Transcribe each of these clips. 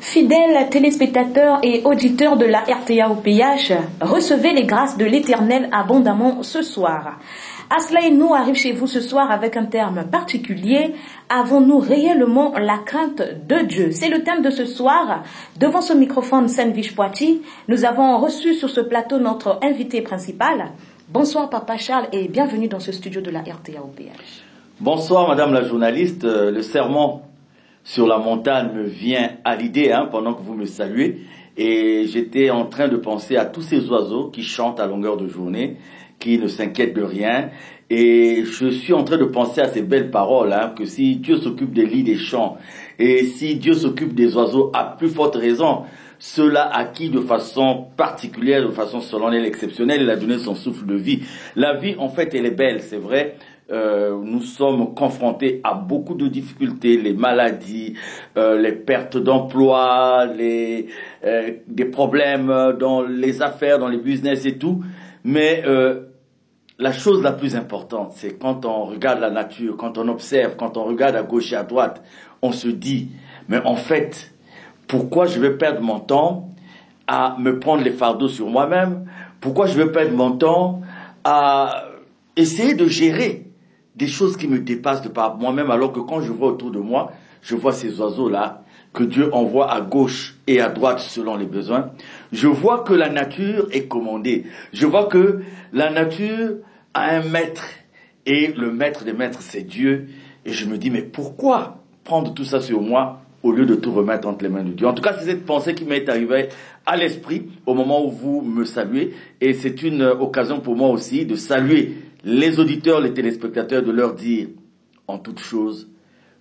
Fidèles téléspectateurs et auditeurs de la RTA OPH, recevez les grâces de l'Éternel abondamment ce soir. Aslay nous arrive chez vous ce soir avec un terme particulier. Avons-nous réellement la crainte de Dieu? C'est le thème de ce soir. Devant ce microphone Sainte-Viche Poitiers, nous avons reçu sur ce plateau notre invité principal. Bonsoir Papa Charles et bienvenue dans ce studio de la RTA OPH. Bonsoir Madame la journaliste. Le sermon sur la montagne me vient à l'idée pendant que vous me saluez. Et j'étais en train de penser à tous ces oiseaux qui chantent à longueur de journée, qui ne s'inquiètent de rien. Et je suis en train de penser à ces belles paroles, que si Dieu s'occupe des lits des champs, et si Dieu s'occupe des oiseaux, à plus forte raison, ceux-là à qui de façon particulière, de façon solennelle, exceptionnelle, il a donné son souffle de vie. La vie, en fait, elle est belle, c'est vrai. Nous sommes confrontés à beaucoup de difficultés, les maladies, les pertes d'emploi, des problèmes dans les affaires, dans les business et tout. Mais la chose la plus importante, c'est quand on regarde la nature, quand on observe, quand on regarde à gauche et à droite, on se dit, mais en fait, pourquoi je vais perdre mon temps à me prendre les fardeaux sur moi-même? Pourquoi je vais perdre mon temps à essayer de gérer des choses qui me dépassent de par moi-même, alors que quand je vois autour de moi, je vois ces oiseaux-là que Dieu envoie à gauche et à droite selon les besoins. Je vois que la nature est commandée. Je vois que la nature a un maître. Et le maître des maîtres, c'est Dieu. Et je me dis, mais pourquoi prendre tout ça sur moi au lieu de tout remettre entre les mains de Dieu? En tout cas, c'est cette pensée qui m'est arrivée à l'esprit au moment où vous me saluez. Et c'est une occasion pour moi aussi de saluer les auditeurs, les téléspectateurs, de leur dire, en toute chose,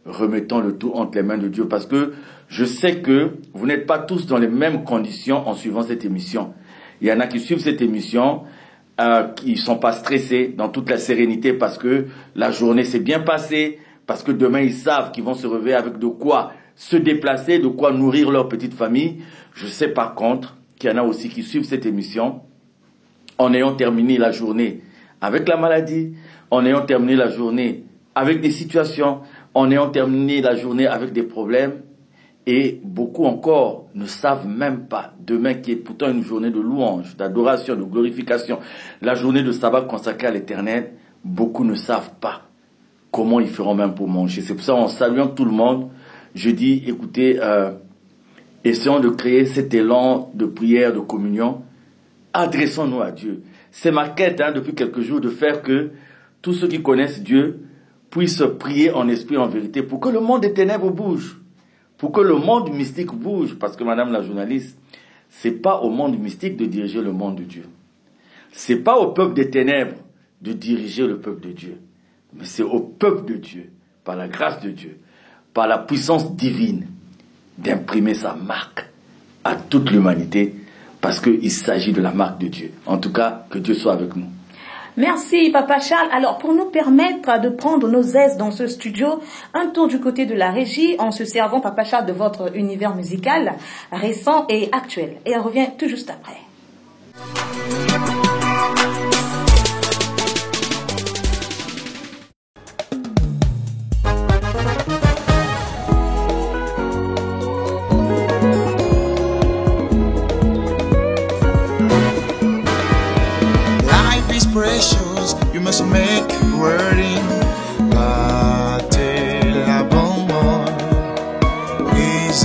remettons le tout entre les mains de Dieu, parce que je sais que vous n'êtes pas tous dans les mêmes conditions en suivant cette émission. Il y en a qui suivent cette émission, qui ne sont pas stressés dans toute la sérénité parce que la journée s'est bien passée, parce que demain ils savent qu'ils vont se réveiller avec de quoi se déplacer, de quoi nourrir leur petite famille. Je sais par contre qu'il y en a aussi qui suivent cette émission en ayant terminé la journée avec la maladie, en ayant terminé la journée avec des situations, en ayant terminé la journée avec des problèmes, et beaucoup encore ne savent même pas, demain qui est pourtant une journée de louange, d'adoration, de glorification, la journée de sabbat consacrée à l'Éternel, beaucoup ne savent pas comment ils feront même pour manger. C'est pour ça, en saluant tout le monde, je dis, écoutez, essayons de créer cet élan de prière, de communion, adressons-nous à Dieu. C'est ma quête depuis quelques jours de faire que tous ceux qui connaissent Dieu puissent prier en esprit, en vérité, pour que le monde des ténèbres bouge, pour que le monde mystique bouge, parce que Madame la journaliste, c'est pas au monde mystique de diriger le monde de Dieu. C'est pas au peuple des ténèbres de diriger le peuple de Dieu, mais c'est au peuple de Dieu, par la grâce de Dieu, par la puissance divine, d'imprimer sa marque à toute l'humanité, parce qu'il s'agit de la marque de Dieu. En tout cas, que Dieu soit avec nous. Merci Papa Charles. Alors pour nous permettre de prendre nos aises dans ce studio, un tour du côté de la régie en se servant Papa Charles de votre univers musical récent et actuel. Et on revient tout juste après. Precious, you must make wording. La bomba is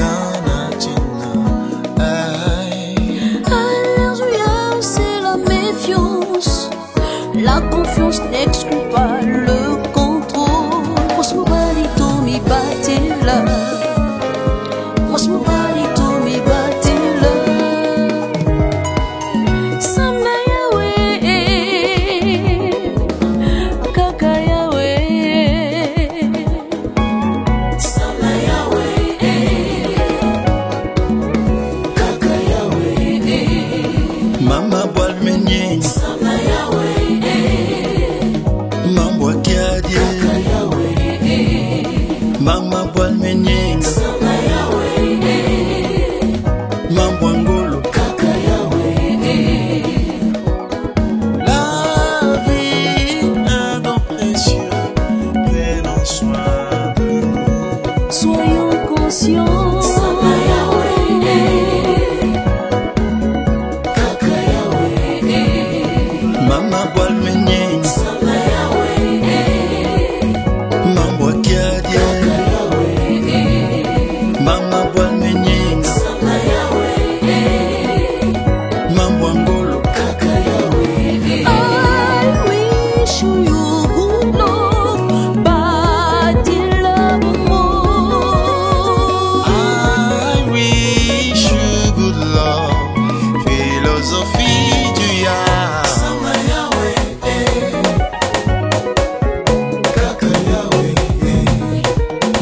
Alléluia, c'est la méfiance. La confiance n'exclut pas le contrôle. Mosmobalito mi batila. Mosmobalito mi batila. you good love, but in love more. I wish you good love, philosophie du ya.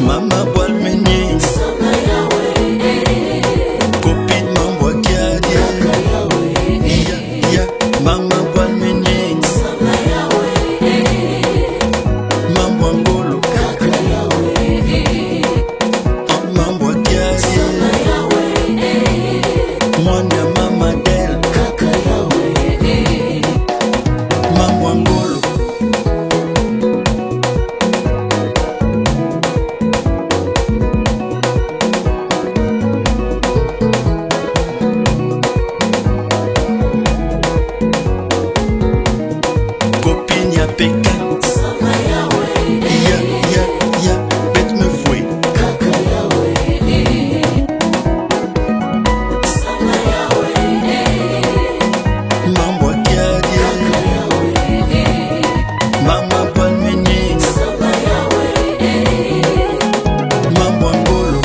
Mama boile meunier, copine mambo kiadi, ya mama boile meunier, mambo angolo, mambo kiadi, mwana mama del, mambo angolo. Copine ya Pékin, ya, bête me fouet. Mambo kiadi, mama boile meunier, mambo angolo.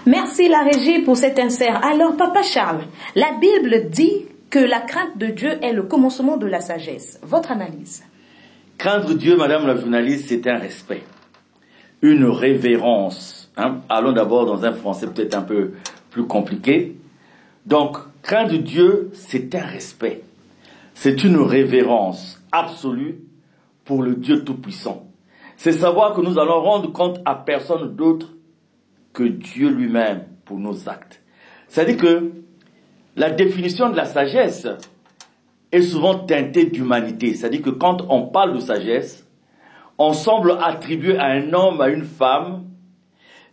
Merci la régie pour cet insert. Alors, Papa Charles, la Bible dit que la crainte de Dieu est le commencement de la sagesse. Votre analyse? Craindre Dieu, madame la journaliste, c'est un respect, une révérence. Hein? Allons d'abord dans un français peut-être un peu plus compliqué. Donc, craindre Dieu, c'est un respect. C'est une révérence absolue pour le Dieu Tout-Puissant. C'est savoir que nous allons rendre compte à personne d'autre que Dieu lui-même pour nos actes. C'est-à-dire que la définition de la sagesse est souvent teintée d'humanité. C'est-à-dire que quand on parle de sagesse, on semble attribuer à un homme, à une femme,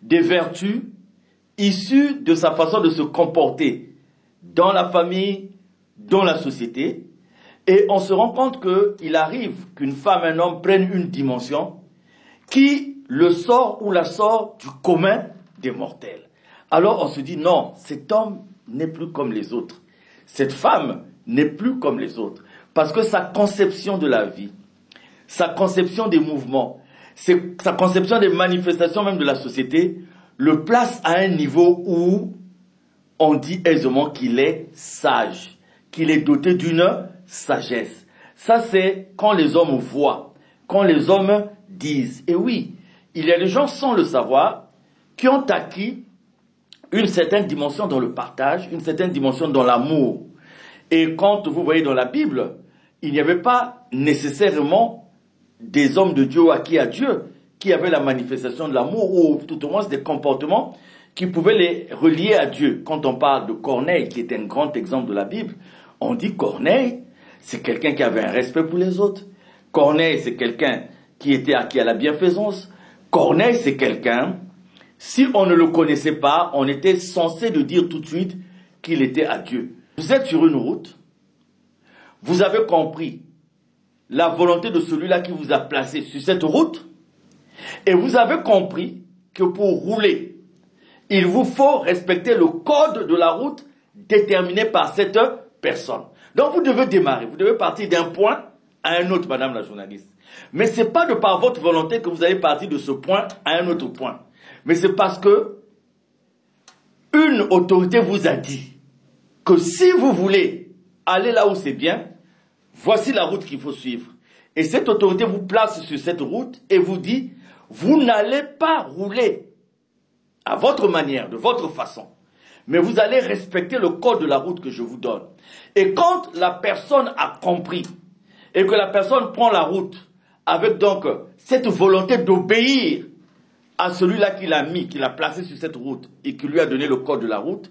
des vertus issues de sa façon de se comporter dans la famille, dans la société. Et on se rend compte qu'il arrive qu'une femme, un homme prennent une dimension qui le sort ou la sort du commun des mortels. Alors on se dit non, cet homme n'est plus comme les autres. Cette femme n'est plus comme les autres. Parce que sa conception de la vie, sa conception des mouvements, sa conception des manifestations même de la société, le place à un niveau où on dit aisément qu'il est sage, qu'il est doté d'une sagesse. Ça c'est quand les hommes voient, quand les hommes disent. Et oui, il y a des gens sans le savoir qui ont acquis une certaine dimension dans le partage, une certaine dimension dans l'amour. Et quand vous voyez dans la Bible, il n'y avait pas nécessairement des hommes de Dieu acquis à Dieu qui avaient la manifestation de l'amour ou tout au moins des comportements qui pouvaient les relier à Dieu. Quand on parle de Corneille, qui est un grand exemple de la Bible, on dit Corneille, c'est quelqu'un qui avait un respect pour les autres. Corneille, c'est quelqu'un qui était acquis à la bienfaisance. Corneille, c'est quelqu'un, si on ne le connaissait pas, on était censé de dire tout de suite qu'il était à Dieu. Vous êtes sur une route, vous avez compris la volonté de celui-là qui vous a placé sur cette route, et vous avez compris que pour rouler, il vous faut respecter le code de la route déterminé par cette personne. Donc vous devez démarrer, vous devez partir d'un point à un autre, madame la journaliste. Mais ce n'est pas de par votre volonté que vous allez partir de ce point à un autre point. Mais c'est parce que une autorité vous a dit que si vous voulez aller là où c'est bien, voici la route qu'il faut suivre. Et cette autorité vous place sur cette route et vous dit, vous n'allez pas rouler à votre manière, de votre façon. Mais vous allez respecter le code de la route que je vous donne. Et quand la personne a compris et que la personne prend la route avec donc cette volonté d'obéir à celui-là qui l'a mis, qui l'a placé sur cette route et qui lui a donné le code de la route,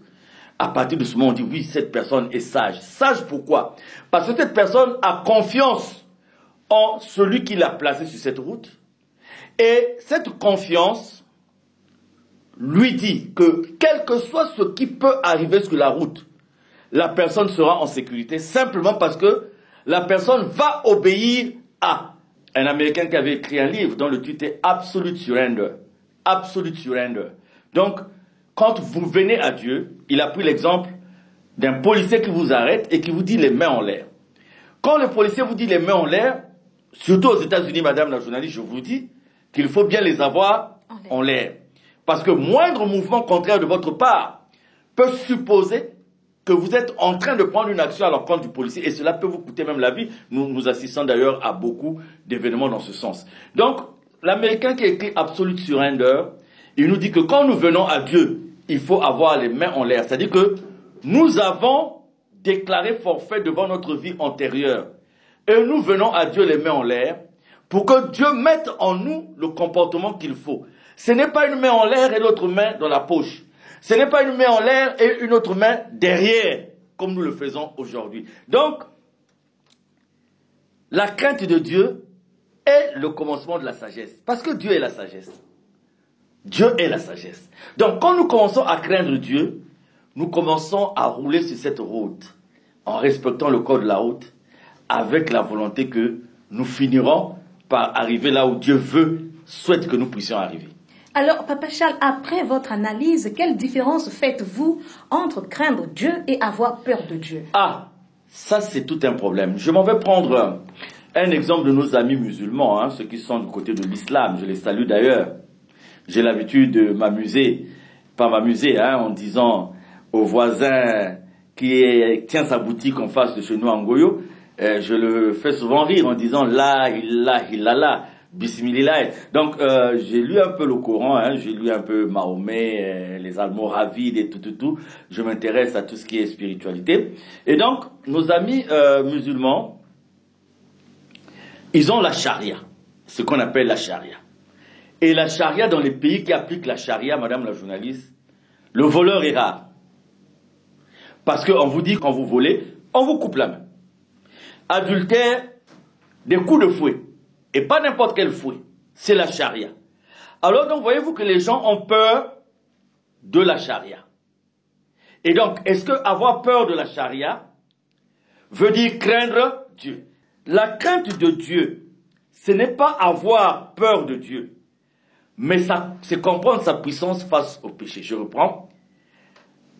à partir de ce moment, on dit oui, cette personne est sage. Sage pourquoi? Parce que cette personne a confiance en celui qui l'a placé sur cette route. Et cette confiance lui dit que quel que soit ce qui peut arriver sur la route, la personne sera en sécurité simplement parce que la personne va obéir à un Américain qui avait écrit un livre dont le titre est Absolute Surrender. Absolute Surrender. Donc, quand vous venez à Dieu, il a pris l'exemple d'un policier qui vous arrête et qui vous dit les mains en l'air. Quand le policier vous dit les mains en l'air, surtout aux États-Unis, madame la journaliste, je vous dis qu'il faut bien les avoir en l'air. Parce que moindre mouvement contraire de votre part peut supposer que vous êtes en train de prendre une action à l'encontre du policier et cela peut vous coûter même la vie. Nous assistons d'ailleurs à beaucoup d'événements dans ce sens. Donc, l'Américain qui a écrit Absolute Surrender, il nous dit que quand nous venons à Dieu, il faut avoir les mains en l'air. C'est-à-dire que nous avons déclaré forfait devant notre vie antérieure. Et nous venons à Dieu les mains en l'air pour que Dieu mette en nous le comportement qu'il faut. Ce n'est pas une main en l'air et l'autre main dans la poche. Ce n'est pas une main en l'air et une autre main derrière, comme nous le faisons aujourd'hui. Donc, la crainte de Dieu est le commencement de la sagesse. Parce que Dieu est la sagesse. Dieu est la sagesse. Donc, quand nous commençons à craindre Dieu, nous commençons à rouler sur cette route, en respectant le code de la route, avec la volonté que nous finirons par arriver là où Dieu souhaite que nous puissions arriver. Alors, Papa Charles, après votre analyse, quelle différence faites-vous entre craindre Dieu et avoir peur de Dieu? Ah, ça c'est tout un problème. Je m'en vais prendre un exemple de nos amis musulmans, ceux qui sont du côté de l'islam. Je les salue d'ailleurs. J'ai l'habitude de m'amuser, en disant au voisin qui tient sa boutique en face de chez nous en Goyo, je le fais souvent rire en disant La ilaha illallah. Bismillah. Donc, j'ai lu un peu le Coran, j'ai lu un peu Mahomet, les Almoravides et tout. Je m'intéresse à tout ce qui est spiritualité. Et donc, nos amis musulmans, ils ont la charia, ce qu'on appelle la charia. Et la charia, dans les pays qui appliquent la charia, madame la journaliste, le voleur est rare. Parce qu'on vous dit, quand vous volez, on vous coupe la main. Adultère, des coups de fouet. Et pas n'importe quel fouet. C'est la charia. Alors donc, voyez-vous que les gens ont peur de la charia. Et donc, est-ce que avoir peur de la charia veut dire craindre Dieu? La crainte de Dieu, ce n'est pas avoir peur de Dieu, mais c'est comprendre sa puissance face au péché. Je reprends.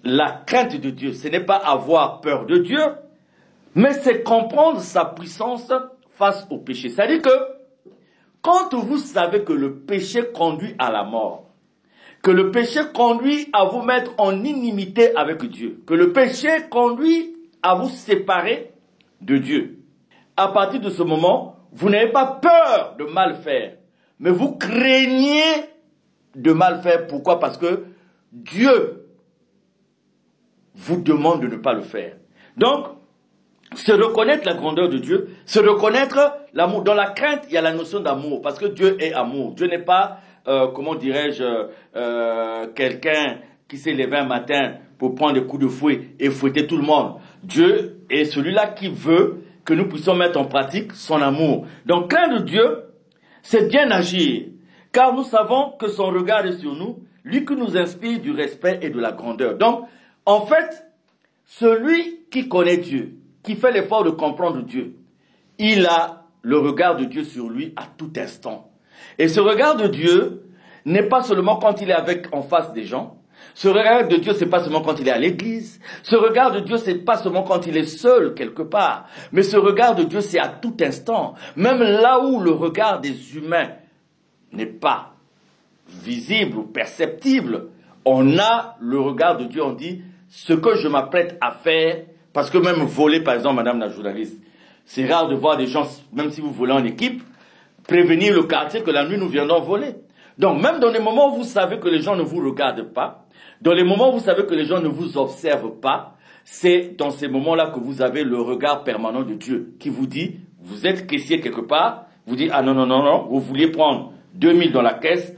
La crainte de Dieu, ce n'est pas avoir peur de Dieu, mais c'est comprendre sa puissance face au péché. C'est-à-dire que quand vous savez que le péché conduit à la mort, que le péché conduit à vous mettre en inimité avec Dieu, que le péché conduit à vous séparer de Dieu, à partir de ce moment, vous n'avez pas peur de mal faire, mais vous craignez de mal faire. Pourquoi? Parce que Dieu vous demande de ne pas le faire. Donc, se reconnaître la grandeur de Dieu, se reconnaître l'amour. Dans la crainte, il y a la notion d'amour, parce que Dieu est amour. Dieu n'est pas, quelqu'un qui s'est levé un matin pour prendre des coups de fouet et fouetter tout le monde. Dieu est celui-là qui veut que nous puissions mettre en pratique son amour. Donc, craindre Dieu, c'est bien agir, car nous savons que son regard est sur nous, lui qui nous inspire du respect et de la grandeur. Donc, en fait, celui qui connaît Dieu, qui fait l'effort de comprendre Dieu, il a le regard de Dieu sur lui à tout instant. Et ce regard de Dieu n'est pas seulement quand il est en face des gens. Ce regard de Dieu, c'est pas seulement quand il est à l'église. Ce regard de Dieu, c'est pas seulement quand il est seul quelque part. Mais ce regard de Dieu, c'est à tout instant. Même là où le regard des humains n'est pas visible ou perceptible, on a le regard de Dieu. On dit, ce que je m'apprête à faire, parce que même voler, par exemple, madame la journaliste, C'est rare de voir des gens, même si vous volez en équipe, prévenir le quartier que la nuit nous viendrons voler. Donc même dans les moments où vous savez que les gens ne vous regardent pas, dans les moments où vous savez que les gens ne vous observent pas, c'est dans ces moments-là que vous avez le regard permanent de Dieu qui vous dit, vous êtes caissier quelque part, vous dites, ah non, non, non, non, vous vouliez prendre 2000 dans la caisse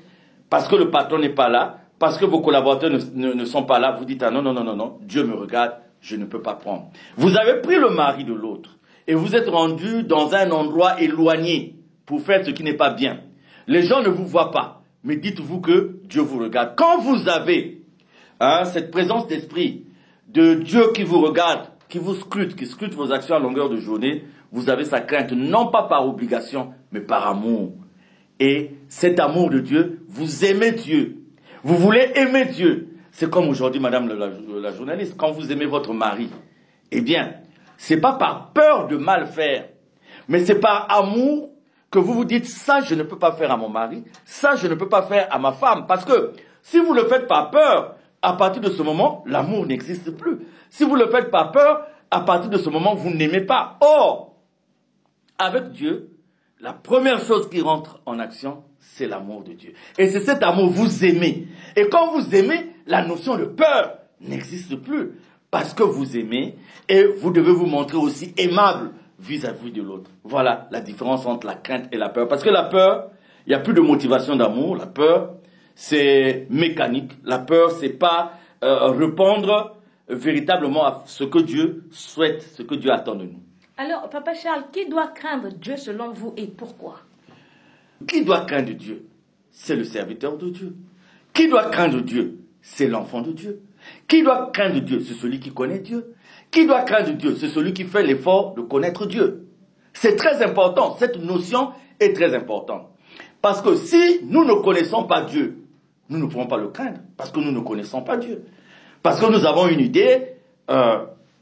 parce que le patron n'est pas là, parce que vos collaborateurs ne sont pas là, vous dites, ah non, non, non, non, non, Dieu me regarde, je ne peux pas prendre. Vous avez pris le mari de l'autre et vous êtes rendu dans un endroit éloigné pour faire ce qui n'est pas bien. Les gens ne vous voient pas, mais dites-vous que Dieu vous regarde. Quand vous avez cette présence d'esprit de Dieu qui vous regarde, qui vous scrute, qui scrute vos actions à longueur de journée, vous avez sa crainte, non pas par obligation, mais par amour. Et cet amour de Dieu, vous aimez Dieu. Vous voulez aimer Dieu. C'est comme aujourd'hui, madame la journaliste, quand vous aimez votre mari, eh bien, c'est pas par peur de mal faire, mais c'est par amour que vous vous dites, ça je ne peux pas faire à mon mari, ça je ne peux pas faire à ma femme. Parce que si vous le faites par peur, à partir de ce moment, l'amour n'existe plus. Si vous le faites par peur, à partir de ce moment, vous n'aimez pas. Or, avec Dieu, la première chose qui rentre en action, c'est l'amour de Dieu. Et c'est cet amour, vous aimez. Et quand vous aimez, la notion de peur n'existe plus. Parce que vous aimez, et vous devez vous montrer aussi aimable vis-à-vis de l'autre. Voilà la différence entre la crainte et la peur. Parce que la peur, il n'y a plus de motivation d'amour. La peur, c'est mécanique. La peur, c'est pas répondre véritablement à ce que Dieu souhaite, ce que Dieu attend de nous. Alors, Papa Charles, qui doit craindre Dieu selon vous et pourquoi? Qui doit craindre Dieu? C'est le serviteur de Dieu. Qui doit craindre Dieu? C'est l'enfant de Dieu. Qui doit craindre Dieu? C'est celui qui connaît Dieu. Qui doit craindre Dieu? C'est celui qui fait l'effort de connaître Dieu. C'est très important. Cette notion est très importante. Parce que si nous ne connaissons pas Dieu, nous ne pouvons pas le craindre. Parce que nous ne connaissons pas Dieu. Parce que nous avons une idée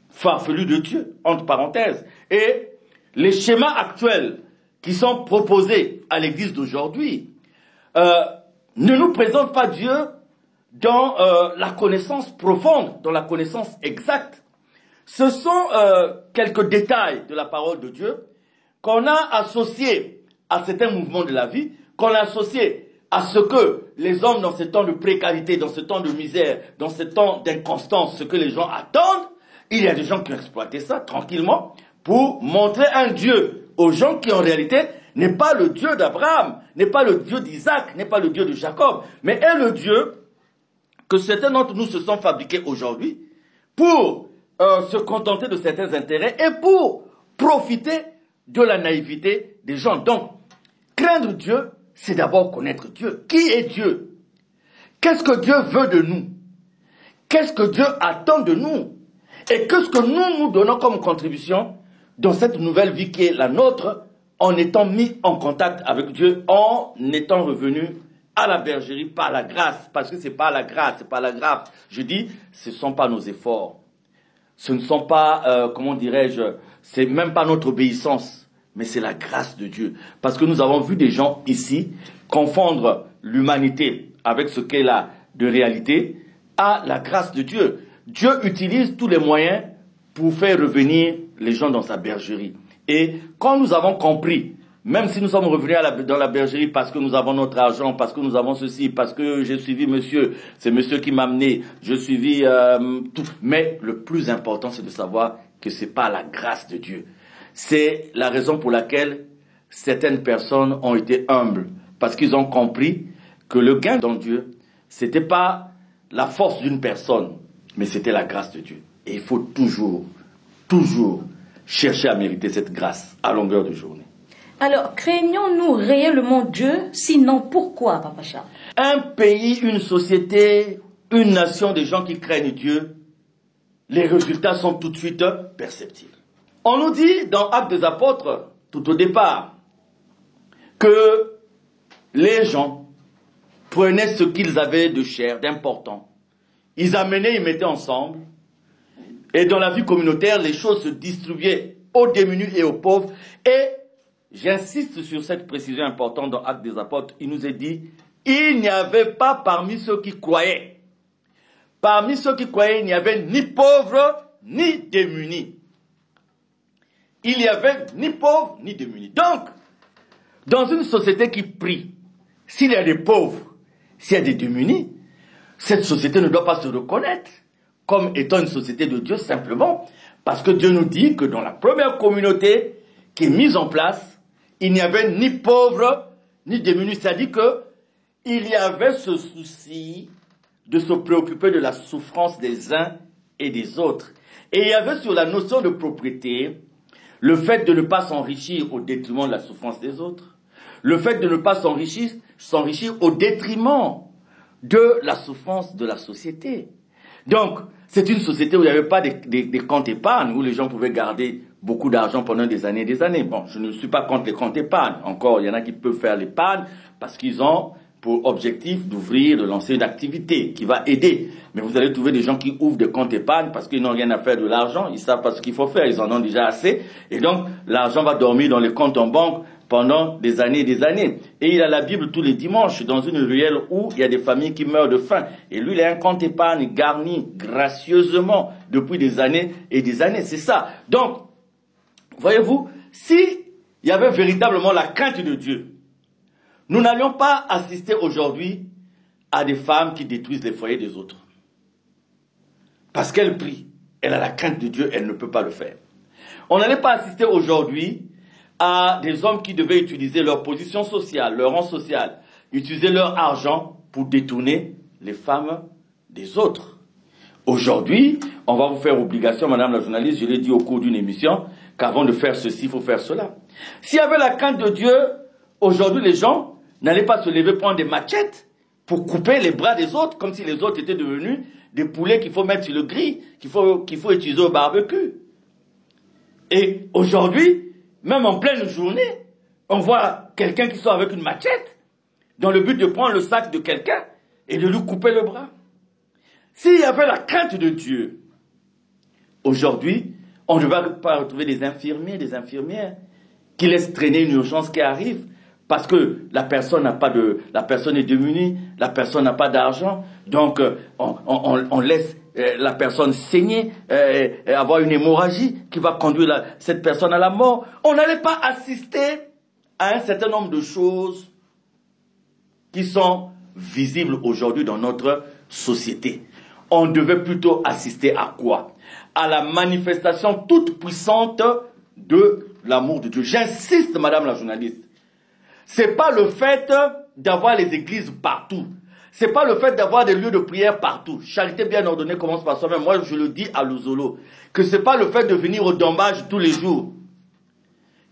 farfelue de Dieu, entre parenthèses. Et les schémas actuels qui sont proposés à l'Église d'aujourd'hui ne nous présentent pas Dieu dans la connaissance profonde, dans la connaissance exacte. Ce sont quelques détails de la parole de Dieu qu'on a associés à certains mouvements de la vie, qu'on a associés à ce que les hommes dans ce temps de précarité, dans ce temps de misère, dans ce temps d'inconstance, ce que les gens attendent, il y a des gens qui ont exploité ça tranquillement pour montrer un Dieu aux gens qui en réalité n'est pas le Dieu d'Abraham, n'est pas le Dieu d'Isaac, n'est pas le Dieu de Jacob, mais est le Dieu que certains d'entre nous se sont fabriqués aujourd'hui pour se contenter de certains intérêts et pour profiter de la naïveté des gens. Donc, craindre Dieu, c'est d'abord connaître Dieu. Qui est Dieu? Qu'est-ce que Dieu veut de nous? Qu'est-ce que Dieu attend de nous? Et qu'est-ce que nous donnons comme contribution dans cette nouvelle vie qui est la nôtre en étant mis en contact avec Dieu, en étant revenus à la bergerie par la grâce, parce que c'est pas la grâce, c'est pas la grâce. Je dis, ce ne sont pas nos efforts, ce ne sont pas, comment dirais-je, c'est même pas notre obéissance, mais c'est la grâce de Dieu. Parce que nous avons vu des gens ici confondre l'humanité avec ce qu'elle a de réalité à la grâce de Dieu. Dieu utilise tous les moyens pour faire revenir les gens dans sa bergerie. Et quand nous avons compris, même si nous sommes revenus dans la bergerie parce que nous avons notre argent, parce que nous avons ceci, parce que j'ai suivi monsieur, c'est monsieur qui m'a amené, je suivi tout. Mais le plus important, c'est de savoir que c'est pas la grâce de Dieu. C'est la raison pour laquelle certaines personnes ont été humbles. Parce qu'ils ont compris que le gain dans Dieu, c'était pas la force d'une personne, mais c'était la grâce de Dieu. Et il faut toujours chercher à mériter cette grâce à longueur de journée. Alors, craignons-nous réellement Dieu? Sinon, pourquoi, Papa Charles? Un pays, une société, une nation, des gens qui craignent Dieu, les résultats sont tout de suite perceptibles. On nous dit dans Actes des Apôtres, tout au départ, que les gens prenaient ce qu'ils avaient de cher, d'important. Ils amenaient, ils mettaient ensemble. Et dans la vie communautaire, les choses se distribuaient aux démunis et aux pauvres. Et j'insiste sur cette précision importante dans Actes des Apôtres. Il nous est dit, il n'y avait pas parmi ceux qui croyaient. Parmi ceux qui croyaient, il n'y avait ni pauvres, ni démunis. il n'y avait ni pauvres ni démunis. Donc, dans une société qui prie, s'il y a des pauvres, s'il y a des démunis, cette société ne doit pas se reconnaître comme étant une société de Dieu simplement parce que Dieu nous dit que dans la première communauté qui est mise en place, il n'y avait ni pauvres ni démunis. C'est-à-dire qu'il y avait ce souci de se préoccuper de la souffrance des uns et des autres. Et il y avait sur la notion de propriété le fait de ne pas s'enrichir au détriment de la souffrance des autres. Le fait de ne pas s'enrichir au détriment de la souffrance de la société. Donc, c'est une société où il n'y avait pas des comptes épargne, où les gens pouvaient garder beaucoup d'argent pendant des années et des années. Bon, je ne suis pas contre les comptes épargne. Encore, il y en a qui peuvent faire l'épargne parce qu'ils ont pour objectif d'ouvrir, de lancer une activité qui va aider. Mais vous allez trouver des gens qui ouvrent des comptes épargne parce qu'ils n'ont rien à faire de l'argent, ils savent pas ce qu'il faut faire, ils en ont déjà assez. Et donc, l'argent va dormir dans les comptes en banque pendant des années et des années. Et il a la Bible tous les dimanches dans une ruelle où il y a des familles qui meurent de faim. Et lui, il a un compte épargne garni gracieusement depuis des années et des années. C'est ça. Donc, voyez-vous, si il y avait véritablement la crainte de Dieu, nous n'allions pas assister aujourd'hui à des femmes qui détruisent les foyers des autres. Parce qu'elle prie, elle a la crainte de Dieu, elle ne peut pas le faire. On n'allait pas assister aujourd'hui à des hommes qui devaient utiliser leur position sociale, leur rang social, utiliser leur argent pour détourner les femmes des autres. Aujourd'hui, on va vous faire obligation, madame la journaliste, je l'ai dit au cours d'une émission, qu'avant de faire ceci, il faut faire cela. S'il y avait la crainte de Dieu, aujourd'hui les gens n'allaient pas se lever prendre des machettes pour couper les bras des autres, comme si les autres étaient devenus des poulets qu'il faut mettre sur le grill, qu'il faut utiliser au barbecue. Et aujourd'hui, même en pleine journée, on voit quelqu'un qui sort avec une machette dans le but de prendre le sac de quelqu'un et de lui couper le bras. S'il y avait la crainte de Dieu, aujourd'hui, on ne va pas retrouver des infirmiers, des infirmières qui laissent traîner une urgence qui arrive parce que la personne est démunie, la personne n'a pas d'argent, donc on laisse la personne saigner, avoir une hémorragie qui va conduire cette personne à la mort. On n'allait pas assister à un certain nombre de choses qui sont visibles aujourd'hui dans notre société. On devait plutôt assister à quoi? À la manifestation toute puissante de l'amour de Dieu. J'insiste, madame la journaliste. C'est pas le fait d'avoir les églises partout. C'est pas le fait d'avoir des lieux de prière partout. Charité bien ordonnée commence par soi-même. Moi, je le dis à Luzolo. Que c'est pas le fait de venir au dommage tous les jours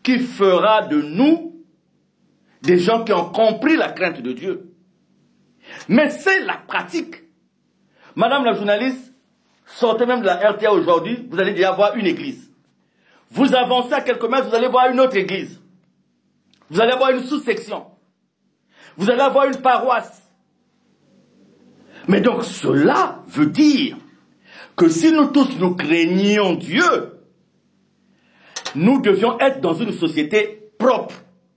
qui fera de nous des gens qui ont compris la crainte de Dieu. Mais c'est la pratique. Madame la journaliste, sortez même de la RTA aujourd'hui, vous allez déjà voir une église. Vous avancez à quelques mètres, vous allez voir une autre église. Vous allez avoir une sous-section. Vous allez avoir une paroisse. Mais donc cela veut dire que si nous tous nous craignions Dieu, nous devions être dans une société propre.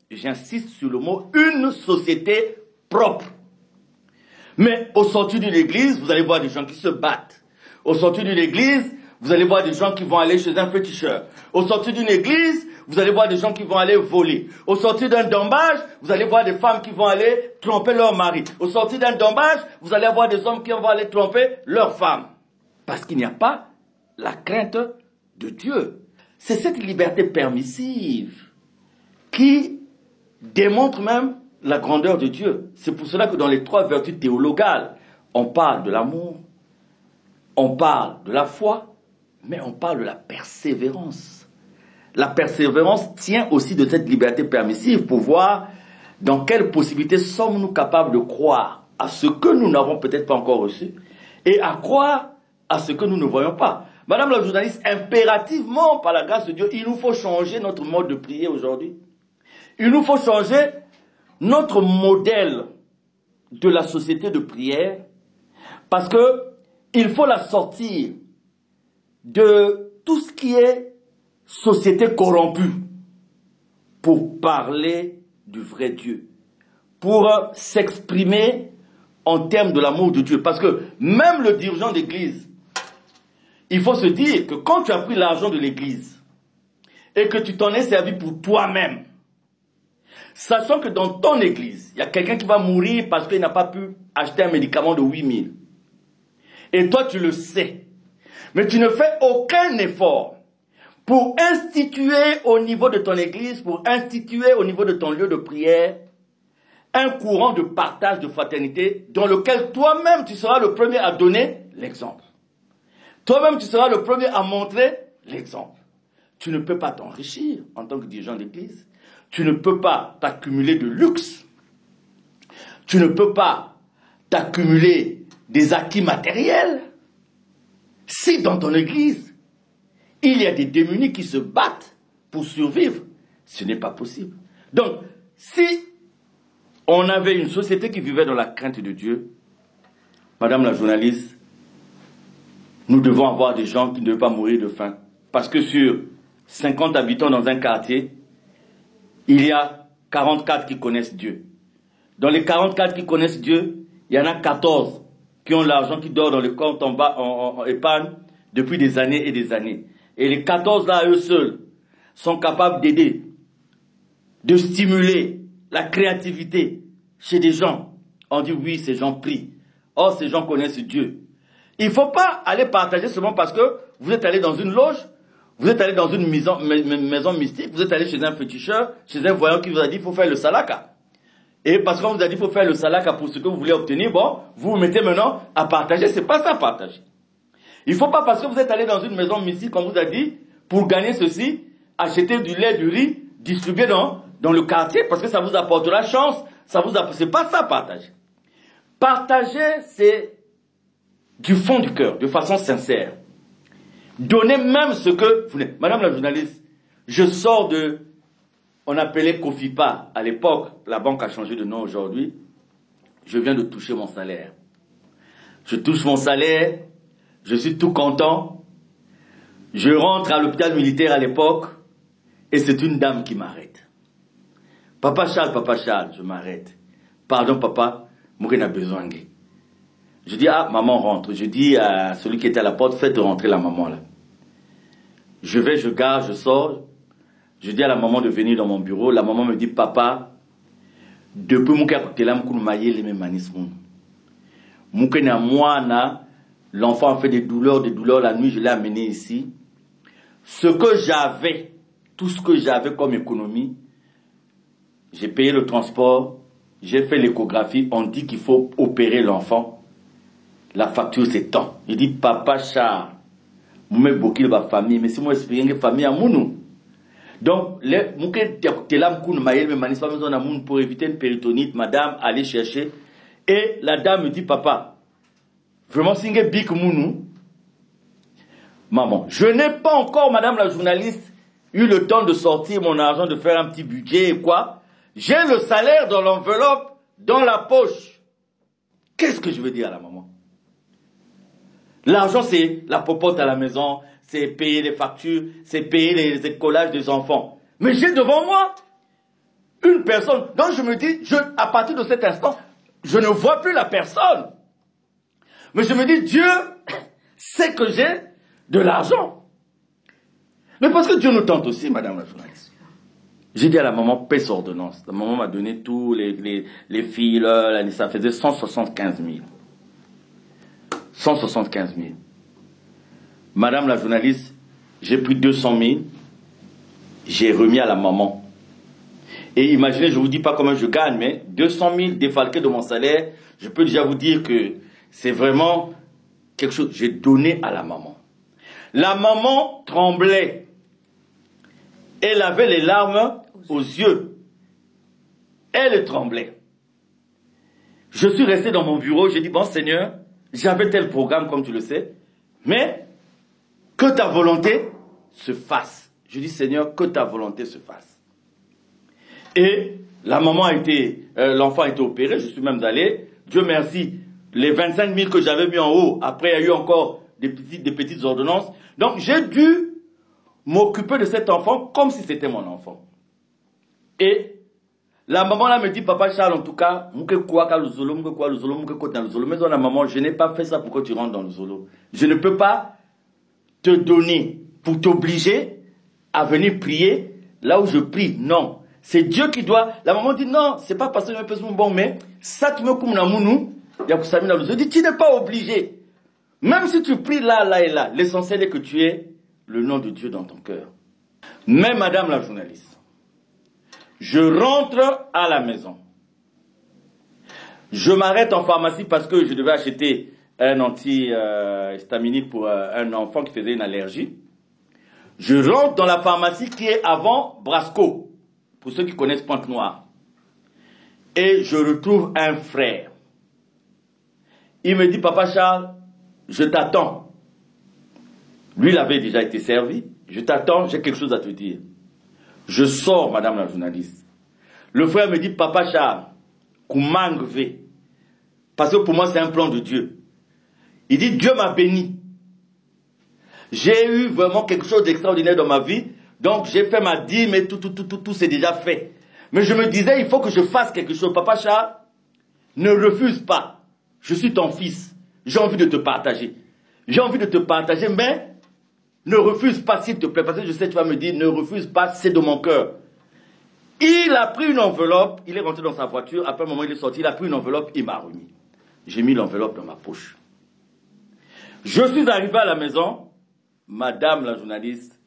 Et j'insiste sur le mot, une société propre. Mais au sortir d'une église, vous allez voir des gens qui se battent. Au sortir d'une église, vous allez voir des gens qui vont aller chez un féticheur. Au sortir d'une église, vous allez voir des gens qui vont aller voler. Au sortir d'un dommage, vous allez voir des femmes qui vont aller tromper leur mari. Au sortir d'un dommage, vous allez voir des hommes qui vont aller tromper leur femme. Parce qu'il n'y a pas la crainte de Dieu. C'est cette liberté permissive qui démontre même la grandeur de Dieu. C'est pour cela que dans les 3 vertus théologales, on parle de l'amour, on parle de la foi, mais on parle de la persévérance. La persévérance tient aussi de cette liberté permissive pour voir dans quelles possibilités sommes-nous capables de croire à ce que nous n'avons peut-être pas encore reçu et à croire à ce que nous ne voyons pas. Madame la journaliste, impérativement, par la grâce de Dieu, il nous faut changer notre mode de prier aujourd'hui. Il nous faut changer notre modèle de la société de prière parce que il faut la sortir de tout ce qui est société corrompue pour parler du vrai Dieu, pour s'exprimer en termes de l'amour de Dieu. Parce que même le dirigeant d'église, il faut se dire que quand tu as pris l'argent de l'église et que tu t'en es servi pour toi-même, sachant que dans ton église, il y a quelqu'un qui va mourir parce qu'il n'a pas pu acheter un médicament de 8 000. Et toi, tu le sais. Mais tu ne fais aucun effort pour instituer au niveau de ton église, pour instituer au niveau de ton lieu de prière, un courant de partage, de fraternité, dans lequel toi-même, tu seras le premier à donner l'exemple. Toi-même, tu seras le premier à montrer l'exemple. Tu ne peux pas t'enrichir en tant que dirigeant d'église. Tu ne peux pas t'accumuler de luxe. Tu ne peux pas t'accumuler des acquis matériels. Si dans ton église, il y a des démunis qui se battent pour survivre, ce n'est pas possible. Donc, si on avait une société qui vivait dans la crainte de Dieu, Madame la journaliste, nous devons avoir des gens qui ne doivent pas mourir de faim. Parce que sur 50 habitants dans un quartier, il y a 44 qui connaissent Dieu. Dans les 44 qui connaissent Dieu, il y en a 14 qui ont l'argent qui dort dans le compte en bas, en épargne depuis des années et des années. Et les 14 là, eux seuls, sont capables d'aider, de stimuler la créativité chez des gens. On dit oui, ces gens prient. Or, ces gens connaissent Dieu. Il ne faut pas aller partager seulement parce que vous êtes allé dans une loge, vous êtes allé dans une maison mystique, vous êtes allé chez un féticheur, chez un voyant qui vous a dit qu'il faut faire le salaka. Et parce qu'on vous a dit qu'il faut faire le salaka pour ce que vous voulez obtenir, bon, vous vous mettez maintenant à partager. C'est pas ça, partager. Il ne faut pas parce que vous êtes allé dans une maison mystique, qu'on vous a dit, pour gagner ceci, acheter du lait, du riz, distribuer dans le quartier, parce que ça vous apportera chance. C'est pas ça, partager. Partager, c'est du fond du cœur, de façon sincère. Donnez même ce que vous voulez. Madame la journaliste, je sors de... On appelait Kofipa à l'époque. La banque a changé de nom aujourd'hui. Je viens de toucher mon salaire. Je touche mon salaire. Je suis tout content. Je rentre à l'hôpital militaire à l'époque. Et c'est une dame qui m'arrête. Papa Charles, je m'arrête. Pardon papa, moi j'ai besoin. Je dis, ah, maman rentre. Je dis à celui qui était à la porte, faites rentrer la maman là. Je vais, je garde, je sors. Je dis à la maman de venir dans mon bureau. La maman me dit, papa, depuis mon cas, l'enfant a fait des douleurs la nuit, je l'ai amené ici. Ce que j'avais, tout ce que j'avais comme économie, j'ai payé le transport, j'ai fait l'échographie, on dit qu'il faut opérer l'enfant. La facture, c'est tant. Il dit, papa Charles, vous m'avez beaucoup de ma famille, mais si moi, je une famille à Mounou. Donc, pour éviter une péritonite, madame, allez chercher. Et la dame me dit, papa, vraiment, si vous big Mounou, maman, je n'ai pas encore, madame la journaliste, eu le temps de sortir mon argent, de faire un petit budget et quoi. J'ai le salaire dans l'enveloppe, dans la poche. Qu'est-ce que je veux dire à la maman? L'argent, c'est la popote à la maison, c'est payer les factures, c'est payer les écolages des enfants. Mais j'ai devant moi une personne. Donc je me dis, à partir de cet instant, je ne vois plus la personne. Mais je me dis, Dieu sait que j'ai de l'argent. Mais parce que Dieu nous tente aussi, madame la journaliste. J'ai dit à la maman, paie son ordonnance. La maman m'a donné tous les fils, ça faisait 175 000. 175 000. Madame la journaliste, j'ai pris 200 000, j'ai remis à la maman. Et imaginez, je ne vous dis pas comment je gagne, mais 200 000 défalqués de mon salaire, je peux déjà vous dire que c'est vraiment quelque chose que j'ai donné à la maman. La maman tremblait. Elle avait les larmes aux yeux. Elle tremblait. Je suis resté dans mon bureau, j'ai dit, bon Seigneur, j'avais tel programme comme tu le sais, mais que ta volonté se fasse. Je dis, Seigneur, que ta volonté se fasse. Et la maman a été, l'enfant a été opéré, je suis même allé. Dieu merci, les 25 000 que j'avais mis en haut, après il y a eu encore des petites ordonnances. Donc j'ai dû m'occuper de cet enfant comme si c'était mon enfant. Et la maman là me dit, papa Charles, en tout cas, mais la maman, je n'ai pas fait ça pour que tu rentres dans le zolo. Je ne peux pas te donner pour t'obliger à venir prier là où je prie. Non. C'est Dieu qui doit. La maman dit non, c'est pas parce que je me pèse mon bon, mais ça tu me comme namounou. Je dis, tu n'es pas obligé. Même si tu pries là, là et là, l'essentiel est que tu aies le nom de Dieu dans ton cœur. Mais madame la journaliste, je rentre à la maison. Je m'arrête en pharmacie parce que je devais acheter un anti-histaminique pour un enfant qui faisait une allergie. Je rentre dans la pharmacie qui est avant Brasco, pour ceux qui connaissent Pointe-Noire. Et je retrouve un frère. Il me dit, Papa Charles, je t'attends. Lui, il avait déjà été servi. Je t'attends, j'ai quelque chose à te dire. Je sors, madame la journaliste. Le frère me dit, Papa Charles, Koumangve. Parce que pour moi, c'est un plan de Dieu. Il dit, Dieu m'a béni. J'ai eu vraiment quelque chose d'extraordinaire dans ma vie. Donc, j'ai fait ma dîme, mais tout, c'est déjà fait. Mais je me disais, il faut que je fasse quelque chose. Papa Charles, ne refuse pas. Je suis ton fils. J'ai envie de te partager. J'ai envie de te partager, mais ne refuse pas, s'il te plaît. Parce que je sais, tu vas me dire, ne refuse pas, c'est de mon cœur. Il a pris une enveloppe, il est rentré dans sa voiture. Après un moment, il est sorti, il a pris une enveloppe, il m'a remis. J'ai mis l'enveloppe dans ma poche. Je suis arrivé à la maison, madame la journaliste,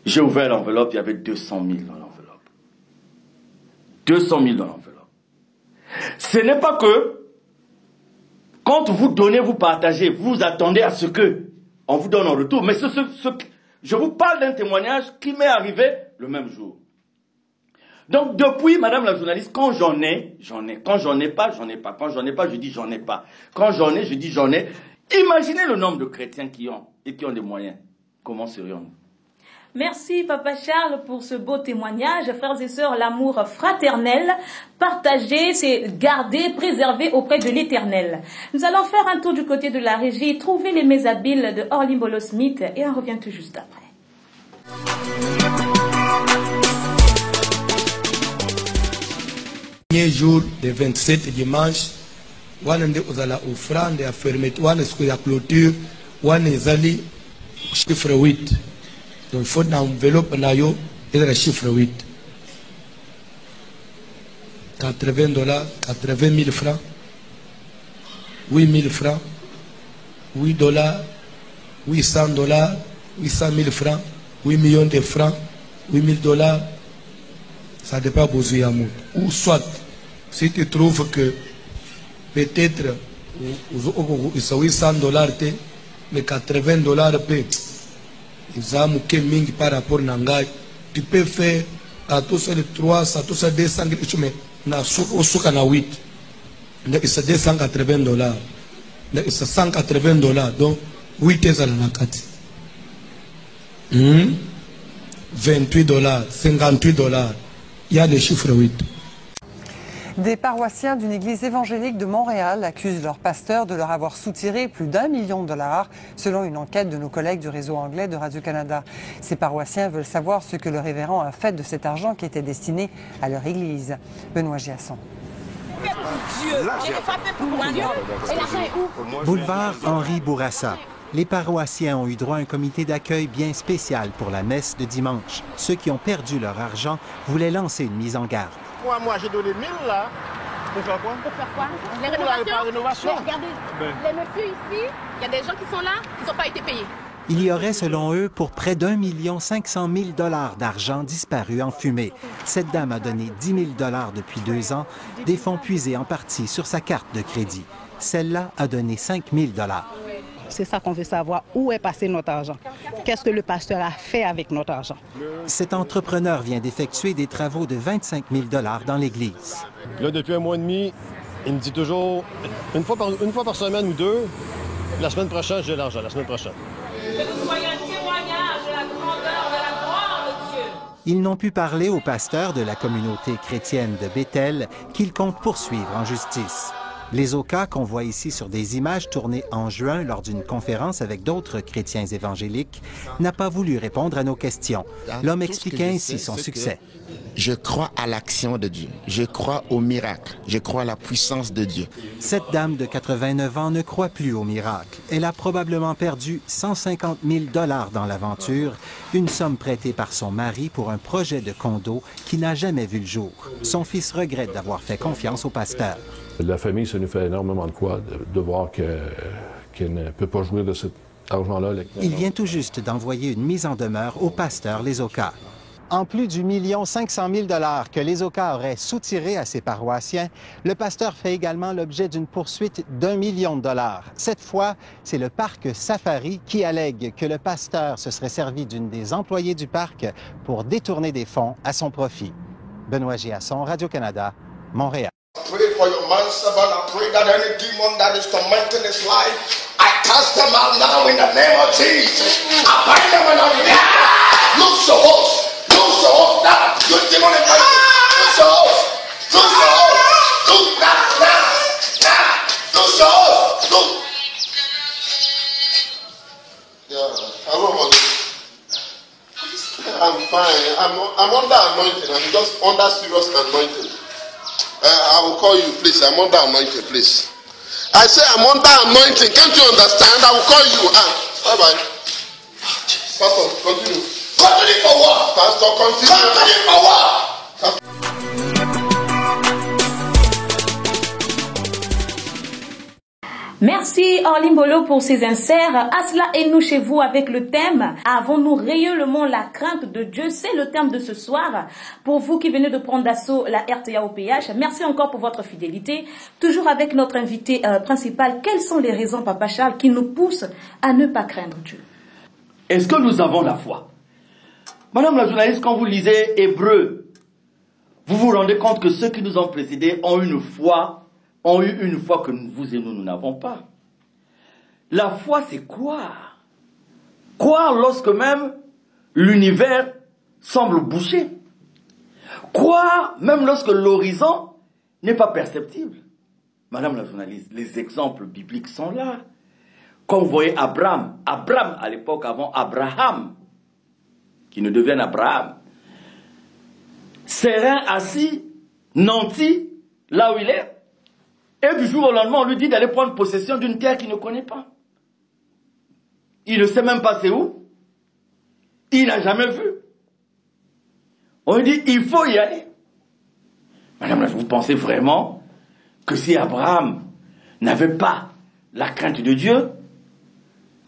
j'ai ouvert l'enveloppe, il y avait 200 000 dans l'enveloppe. 200 000 dans l'enveloppe. Ce n'est pas que, quand vous donnez, vous partagez, vous attendez à ce que on vous donne en retour. Mais je vous parle d'un témoignage qui m'est arrivé le même jour. Donc depuis, madame la journaliste, quand j'en ai. Quand j'en ai pas, j'en ai pas. Quand j'en ai pas, je dis j'en ai pas. Quand j'en ai, je dis j'en ai. Imaginez le nombre de chrétiens qui ont des moyens. Comment serions-nous? Merci Papa Charles pour ce beau témoignage. Frères et sœurs, l'amour fraternel, partagé, c'est garder, préserver auprès de l'Éternel. Nous allons faire un tour du côté de la régie, trouver les mets habiles de Orlimbolo Smith et on revient tout juste après. Premier jour de 27 dimanche, wana nde ozala offrande ya fermeture, wana siku ya clôture, wana ezali chiffre 8. Donc il faut dans l'enveloppe na yo le chiffre 8. 80 dollars, 80 000 francs, 8 000 francs, 8 dollars, 800 dollars, 800 000 francs, 8 millions de francs, 8 000 dollars. Ça dépend de l'amour. Ou soit, si tu trouves que peut-être 800 dollars, mais 80 dollars, par rapport à Nangai, tu peux faire à tous ces 300, à tous ces 200, mais na 8. C'est 280 dollars. C'est 180 dollars. Donc, 8 est à la 28 dollars, 58 dollars. Il y a des chiffres 8. Des paroissiens d'une église évangélique de Montréal accusent leur pasteur de leur avoir soutiré plus d'1 million de dollars, selon une enquête de nos collègues du réseau anglais de Radio-Canada. Ces paroissiens veulent savoir ce que le révérend a fait de cet argent qui était destiné à leur église. Benoît Giasson. Boulevard Henri Bourassa. Les paroissiens ont eu droit à un comité d'accueil bien spécial pour la messe de dimanche. Ceux qui ont perdu leur argent voulaient lancer une mise en garde. Moi j'ai donné 1000 là. Pour faire quoi? Pour faire quoi? Les rénovations. Regardez, les messieurs ici, il y a des gens qui sont là, qui n'ont pas été payés. Il y aurait, selon eux, pour près d'1 500 000 $ d'argent disparu en fumée. Cette dame a donné 10 000 $ depuis 2 ans, des fonds puisés en partie sur sa carte de crédit. Celle-là a donné 5 000 $. C'est ça qu'on veut savoir, où est passé notre argent. Qu'est-ce que le pasteur a fait avec notre argent? Cet entrepreneur vient d'effectuer des travaux de 25 000 $ dans l'église. Là, depuis 1 mois et demi, il me dit toujours, une fois par semaine ou 2, la semaine prochaine, j'ai l'argent, la semaine prochaine. Que vous soyez un témoignage de la grandeur de la gloire de Dieu. Ils n'ont pu parler au pasteur de la communauté chrétienne de Bethel, qu'ils comptent poursuivre en justice. Les Oka, qu'on voit ici sur des images tournées en juin lors d'une conférence avec d'autres chrétiens évangéliques, n'a pas voulu répondre à nos questions. L'homme expliquait ainsi son succès. Je crois à l'action de Dieu. Je crois au miracle. Je crois à la puissance de Dieu. Cette dame de 89 ans ne croit plus au miracle. Elle a probablement perdu 150 000 $ dans l'aventure, une somme prêtée par son mari pour un projet de condo qui n'a jamais vu le jour. Son fils regrette d'avoir fait confiance au pasteur. La famille, ça nous fait énormément de quoi de voir qu'elle ne peut pas jouir de cet argent-là. Il vient tout juste d'envoyer une mise en demeure au pasteur Les Oka. En plus du 1 500 000 $ que les Oka auraient soutiré à ses paroissiens, le pasteur fait également l'objet d'une poursuite d'1 million de $. Cette fois, c'est le parc Safari qui allègue que le pasteur se serait servi d'une des employées du parc pour détourner des fonds à son profit. Benoît Giasson, Radio-Canada, Montréal. Pray for your man servant. I pray that any demon that is tormenting his life, I cast them out now in the name of Jesus. I bind them and I lose the host. Lose the host now. You demon in my lose the host. Lose the host. Lose that now. Lose the host. Lose. Yeah, I don't want it. I'm fine. I'm under anointing. I'm just under serious anointing. I will call you, please. I'm under anointing, please. I say I'm under anointing. Can't you understand? I will call you. Bye-bye. Pastor, continue. Continue for what? Pastor, continue. Continue for what? Merci Orly Mbolo pour ces inserts. Asla et nous chez vous avec le thème « Avons-nous réellement la crainte de Dieu ?» C'est le thème de ce soir. Pour vous qui venez de prendre d'assaut la RTAOPH, merci encore pour votre fidélité. Toujours avec notre invité principal, quelles sont les raisons, Papa Charles, qui nous poussent à ne pas craindre Dieu? Est-ce que nous avons la foi? Madame la journaliste, quand vous lisez Hébreux, vous vous rendez compte que ceux qui nous ont précédés ont eu une foi que vous et nous n'avons pas. La foi, c'est croire. Croire lorsque même l'univers semble bouché. Croire même lorsque l'horizon n'est pas perceptible. Madame la journaliste, les exemples bibliques sont là. Quand vous voyez Abraham à l'époque avant Abraham, qui ne devienne Abraham, serein, assis, nanti, là où il est, et du jour au lendemain, on lui dit d'aller prendre possession d'une terre qu'il ne connaît pas. Il ne sait même pas c'est où. Il n'a jamais vu. On lui dit, il faut y aller. Madame, vous pensez vraiment que si Abraham n'avait pas la crainte de Dieu,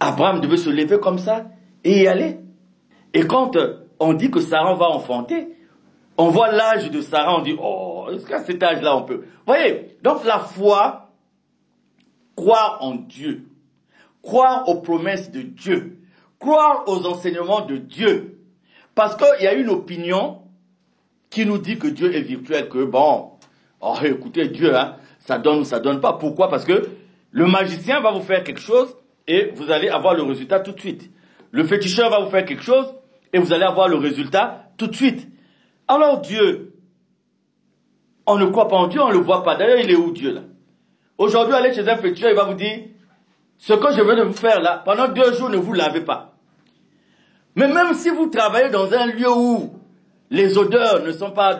Abraham devait se lever comme ça et y aller? Et quand on dit que Sarah va enfanter, on voit l'âge de Sarah, on dit, oh, est-ce qu'à cet âge-là on peut? Vous voyez, donc la foi, croire en Dieu, croire aux promesses de Dieu, croire aux enseignements de Dieu. Parce qu'il y a une opinion qui nous dit que Dieu est virtuel, que bon, oh, écoutez, Dieu, hein, ça donne ou ça donne pas. Pourquoi? Parce que le magicien va vous faire quelque chose et vous allez avoir le résultat tout de suite. Le féticheur va vous faire quelque chose et vous allez avoir le résultat tout de suite. Alors Dieu, on ne croit pas en Dieu, on ne le voit pas. D'ailleurs, il est où Dieu là? Aujourd'hui, allez chez un féticheur, il va vous dire, ce que je veux de vous faire là, pendant 2 jours, ne vous lavez pas. Mais même si vous travaillez dans un lieu où les odeurs ne sont pas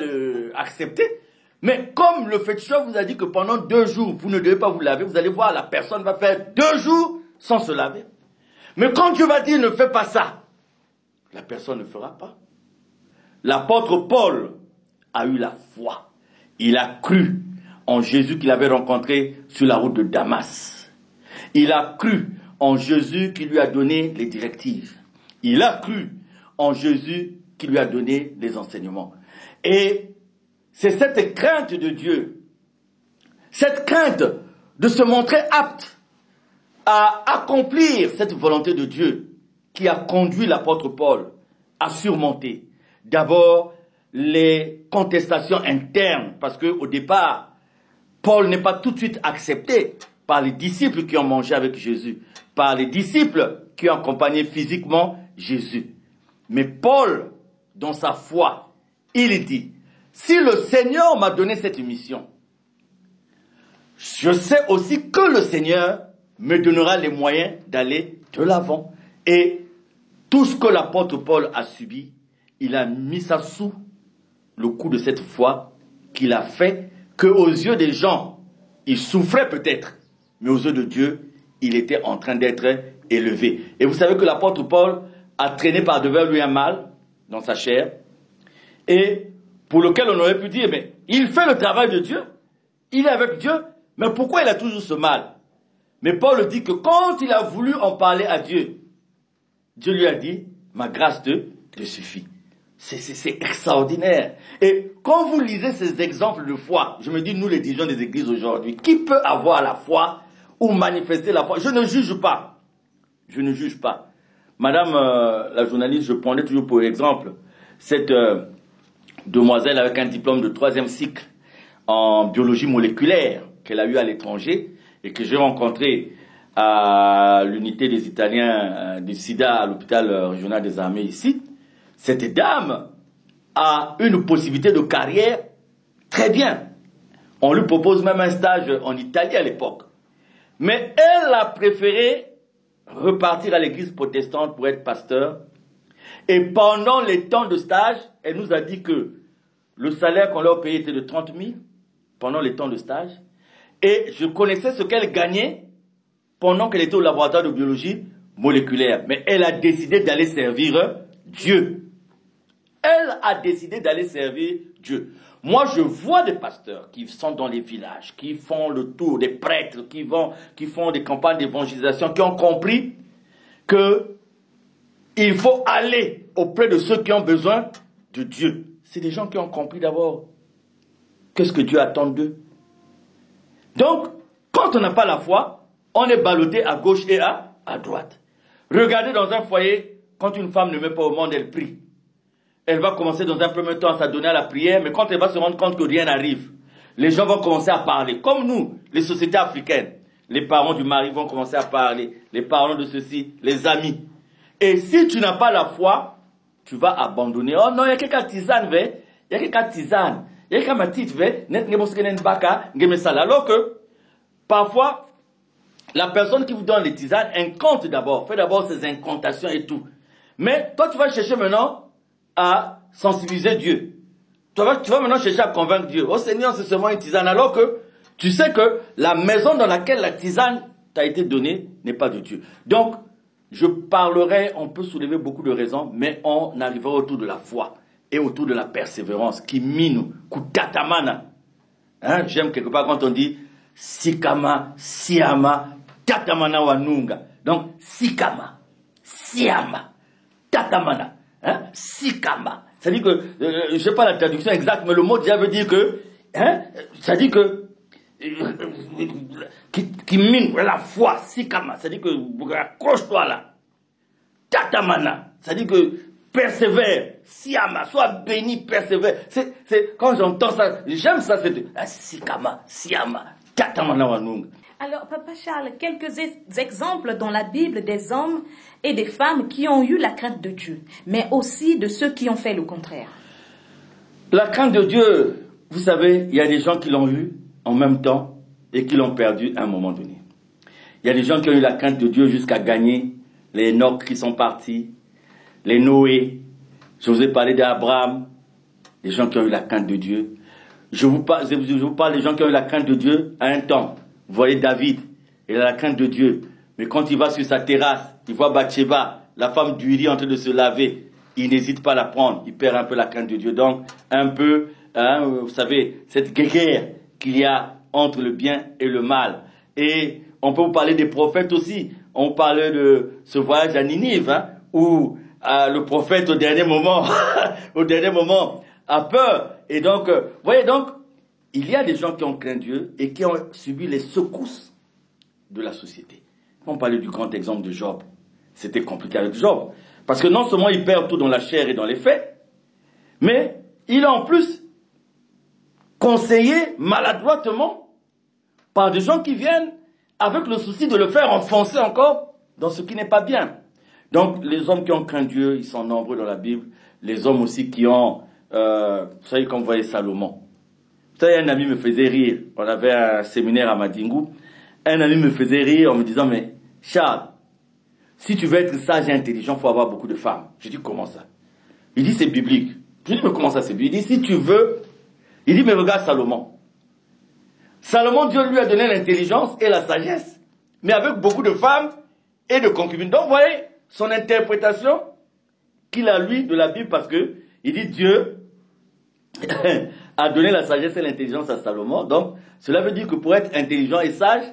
acceptées, mais comme le féticheur vous a dit que pendant 2 jours, vous ne devez pas vous laver, vous allez voir, la personne va faire 2 jours sans se laver. Mais quand Dieu va dire, ne fais pas ça, la personne ne fera pas. L'apôtre Paul a eu la foi. Il a cru en Jésus qu'il avait rencontré sur la route de Damas. Il a cru en Jésus qui lui a donné les directives. Il a cru en Jésus qui lui a donné les enseignements. Et c'est cette crainte de Dieu, cette crainte de se montrer apte à accomplir cette volonté de Dieu qui a conduit l'apôtre Paul à surmonter d'abord les contestations internes, parce qu'au départ, Paul n'est pas tout de suite accepté par les disciples qui ont mangé avec Jésus, par les disciples qui ont accompagné physiquement Jésus. Mais Paul, dans sa foi, il dit, si le Seigneur m'a donné cette mission, je sais aussi que le Seigneur me donnera les moyens d'aller de l'avant. Et tout ce que l'apôtre Paul a subi, il a mis ça sous le coup de cette foi qu'il a fait, qu'aux yeux des gens, il souffrait peut-être, mais aux yeux de Dieu, il était en train d'être élevé. Et vous savez que l'apôtre Paul a traîné par devers lui un mal dans sa chair, et pour lequel on aurait pu dire, mais il fait le travail de Dieu, il est avec Dieu, mais pourquoi il a toujours ce mal? Mais Paul dit que quand il a voulu en parler à Dieu, Dieu lui a dit, ma grâce te suffit. C'est extraordinaire. Et quand vous lisez ces exemples de foi, je me dis, nous les dirigeants des églises aujourd'hui, qui peut avoir la foi ou manifester la foi? Je ne juge pas. Je ne juge pas. Madame la journaliste, je prenais toujours pour exemple cette demoiselle avec un diplôme de 3e cycle en biologie moléculaire qu'elle a eu à l'étranger et que j'ai rencontré à l'unité des Italiens du SIDA à l'hôpital régional des armées ici. Cette dame a une possibilité de carrière très bien. On lui propose même un stage en Italie à l'époque. Mais elle a préféré repartir à l'église protestante pour être pasteur. Et pendant les temps de stage, elle nous a dit que le salaire qu'on leur payait était de 30 000 pendant les temps de stage. Et je connaissais ce qu'elle gagnait pendant qu'elle était au laboratoire de biologie moléculaire. Mais elle a décidé d'aller servir Dieu. Elle a décidé d'aller servir Dieu. Moi, je vois des pasteurs qui sont dans les villages, qui font le tour, des prêtres qui font des campagnes d'évangélisation, qui ont compris qu'il faut aller auprès de ceux qui ont besoin de Dieu. C'est des gens qui ont compris d'abord qu'est-ce que Dieu attend d'eux. Donc, quand on n'a pas la foi, on est ballotté à gauche et à droite. Regardez dans un foyer, quand une femme ne met pas au monde, elle prie. Elle va commencer dans un premier temps à s'adonner à la prière, mais quand elle va se rendre compte que rien n'arrive, les gens vont commencer à parler. Comme nous, les sociétés africaines, les parents du mari vont commencer à parler, les parents de ceci, les amis. Et si tu n'as pas la foi, tu vas abandonner. Oh non, il y a quelqu'un tisane, il y a quelqu'un tisane, il y a quelqu'un matite, alors que parfois, la personne qui vous donne les tisanes incante d'abord, fait d'abord ses incantations et tout. Mais toi, tu vas chercher maintenant à sensibiliser Dieu. Tu vas maintenant chercher à convaincre Dieu. Oh Seigneur, c'est seulement une tisane. Alors que tu sais que la maison dans laquelle la tisane t'a été donnée n'est pas de Dieu. Donc, je parlerai, on peut soulever beaucoup de raisons, mais on arrivera autour de la foi et autour de la persévérance qui mine, kutatamana. Hein? J'aime quelque part quand on dit sikama, siama, tatamana wanunga. Donc, sikama, siama, tatamana. Hein? Sikama. Ça dit que, je ne sais pas la traduction exacte, mais le mot déjà veut dire que, hein, ça dit que, qui mine la foi, sikama. Ça dit que, accroche-toi là. Tatamana. Ça dit que, persévère, siama, sois béni, persévère. C'est, quand j'entends ça, j'aime ça, c'est sikama, siama, tatamana wanung. Alors, Papa Charles, quelques exemples dans la Bible des hommes et des femmes qui ont eu la crainte de Dieu, mais aussi de ceux qui ont fait le contraire. La crainte de Dieu, vous savez, il y a des gens qui l'ont eu en même temps et qui l'ont perdu à un moment donné. Il y a des gens qui ont eu la crainte de Dieu jusqu'à gagner, les Enoch qui sont partis, les Noé, je vous ai parlé d'Abraham, des gens qui ont eu la crainte de Dieu. Je vous parle des gens qui ont eu la crainte de Dieu à un temps. Vous voyez David, il a la crainte de Dieu. Mais quand il va sur sa terrasse, il voit Bathsheba, la femme d'Uri en train de se laver. Il n'hésite pas à la prendre. Il perd un peu la crainte de Dieu. Donc, un peu, hein, vous savez, cette guerre qu'il y a entre le bien et le mal. Et on peut vous parler des prophètes aussi. On parlait de ce voyage à Ninive, hein, où le prophète au dernier moment, a peur. Et donc, vous voyez donc, il y a des gens qui ont craint Dieu et qui ont subi les secousses de la société. On parlait du grand exemple de Job. C'était compliqué avec Job. Parce que non seulement il perd tout dans la chair et dans les faits, mais il est en plus conseillé maladroitement par des gens qui viennent avec le souci de le faire enfoncer encore dans ce qui n'est pas bien. Donc les hommes qui ont craint Dieu, ils sont nombreux dans la Bible. Les hommes aussi qui ont, vous savez, comme vous voyez Salomon. Ça, un ami me faisait rire. On avait un séminaire à Madingou. Un ami me faisait rire en me disant, mais Charles, si tu veux être sage et intelligent, il faut avoir beaucoup de femmes. Je dis, comment ça? Il dit, c'est biblique. Je dis, mais comment ça c'est biblique? Il dit, si tu veux... Il dit, mais regarde Salomon. Salomon, Dieu lui a donné l'intelligence et la sagesse, mais avec beaucoup de femmes et de concubines. Donc, vous voyez son interprétation qu'il a, lui, de la Bible, parce que il dit, Dieu a donné la sagesse et l'intelligence à Salomon. Donc, cela veut dire que pour être intelligent et sage,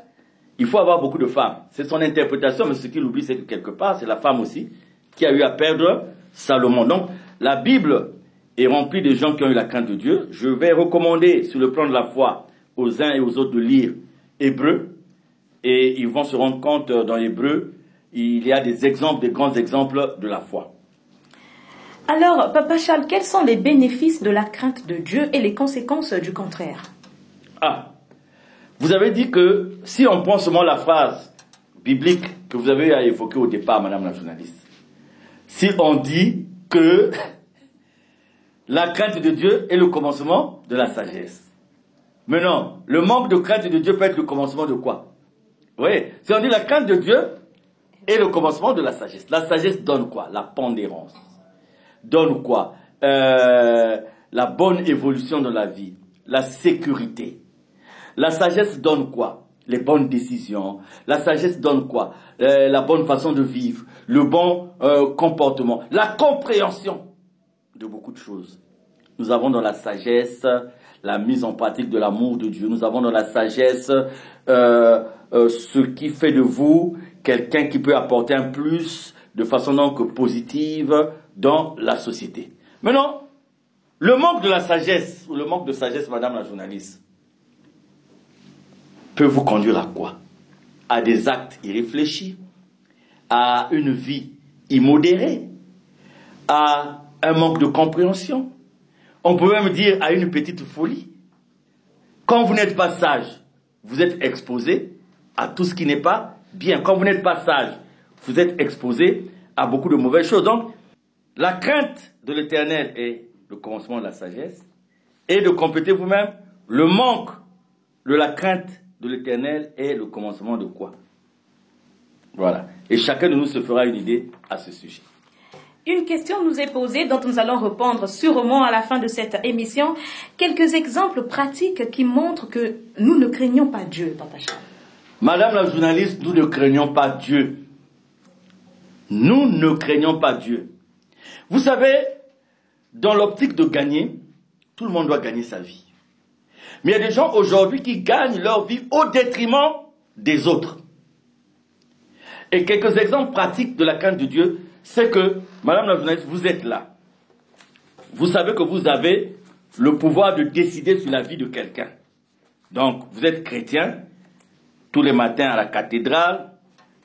il faut avoir beaucoup de femmes. C'est son interprétation, mais ce qu'il oublie, c'est que quelque part, c'est la femme aussi qui a eu à perdre Salomon. Donc, la Bible est remplie de gens qui ont eu la crainte de Dieu. Je vais recommander, sur le plan de la foi, aux uns et aux autres de lire Hébreu. Et ils vont se rendre compte, dans Hébreu, il y a des exemples, des grands exemples de la foi. Alors, Papa Charles, quels sont les bénéfices de la crainte de Dieu et les conséquences du contraire? Ah, vous avez dit que si on prend seulement la phrase biblique que vous avez eu à évoquer au départ, Madame la journaliste, si on dit que la crainte de Dieu est le commencement de la sagesse. Maintenant, le manque de crainte de Dieu peut être le commencement de quoi? Oui, si on dit la crainte de Dieu est le commencement de la sagesse. La sagesse donne quoi? La pondérance. Donne quoi? La bonne évolution dans la vie. La sécurité. La sagesse donne quoi? Les bonnes décisions. La sagesse donne quoi? La bonne façon de vivre. Le bon comportement. La compréhension de beaucoup de choses. Nous avons dans la sagesse la mise en pratique de l'amour de Dieu. Nous avons dans la sagesse ce qui fait de vous quelqu'un qui peut apporter un plus de façon donc positive dans la société. Maintenant, le manque de la sagesse, ou le manque de sagesse, Madame la journaliste, peut vous conduire à quoi? À des actes irréfléchis, à une vie immodérée, à un manque de compréhension. On peut même dire à une petite folie. Quand vous n'êtes pas sage, vous êtes exposé à tout ce qui n'est pas bien. Quand vous n'êtes pas sage, vous êtes exposé à beaucoup de mauvaises choses. Donc, la crainte de l'Éternel est le commencement de la sagesse. Et de compléter vous-même, le manque de la crainte de l'Éternel est le commencement de quoi? Voilà. Et chacun de nous se fera une idée à ce sujet. Une question nous est posée dont nous allons répondre sûrement à la fin de cette émission. Quelques exemples pratiques qui montrent que nous ne craignons pas Dieu, Papa Charles. Madame la journaliste, nous ne craignons pas Dieu. Nous ne craignons pas Dieu. Vous savez, dans l'optique de gagner, tout le monde doit gagner sa vie. Mais il y a des gens aujourd'hui qui gagnent leur vie au détriment des autres. Et quelques exemples pratiques de la crainte de Dieu, c'est que, Madame la journaliste, vous êtes là. Vous savez que vous avez le pouvoir de décider sur la vie de quelqu'un. Donc, vous êtes chrétien, tous les matins à la cathédrale,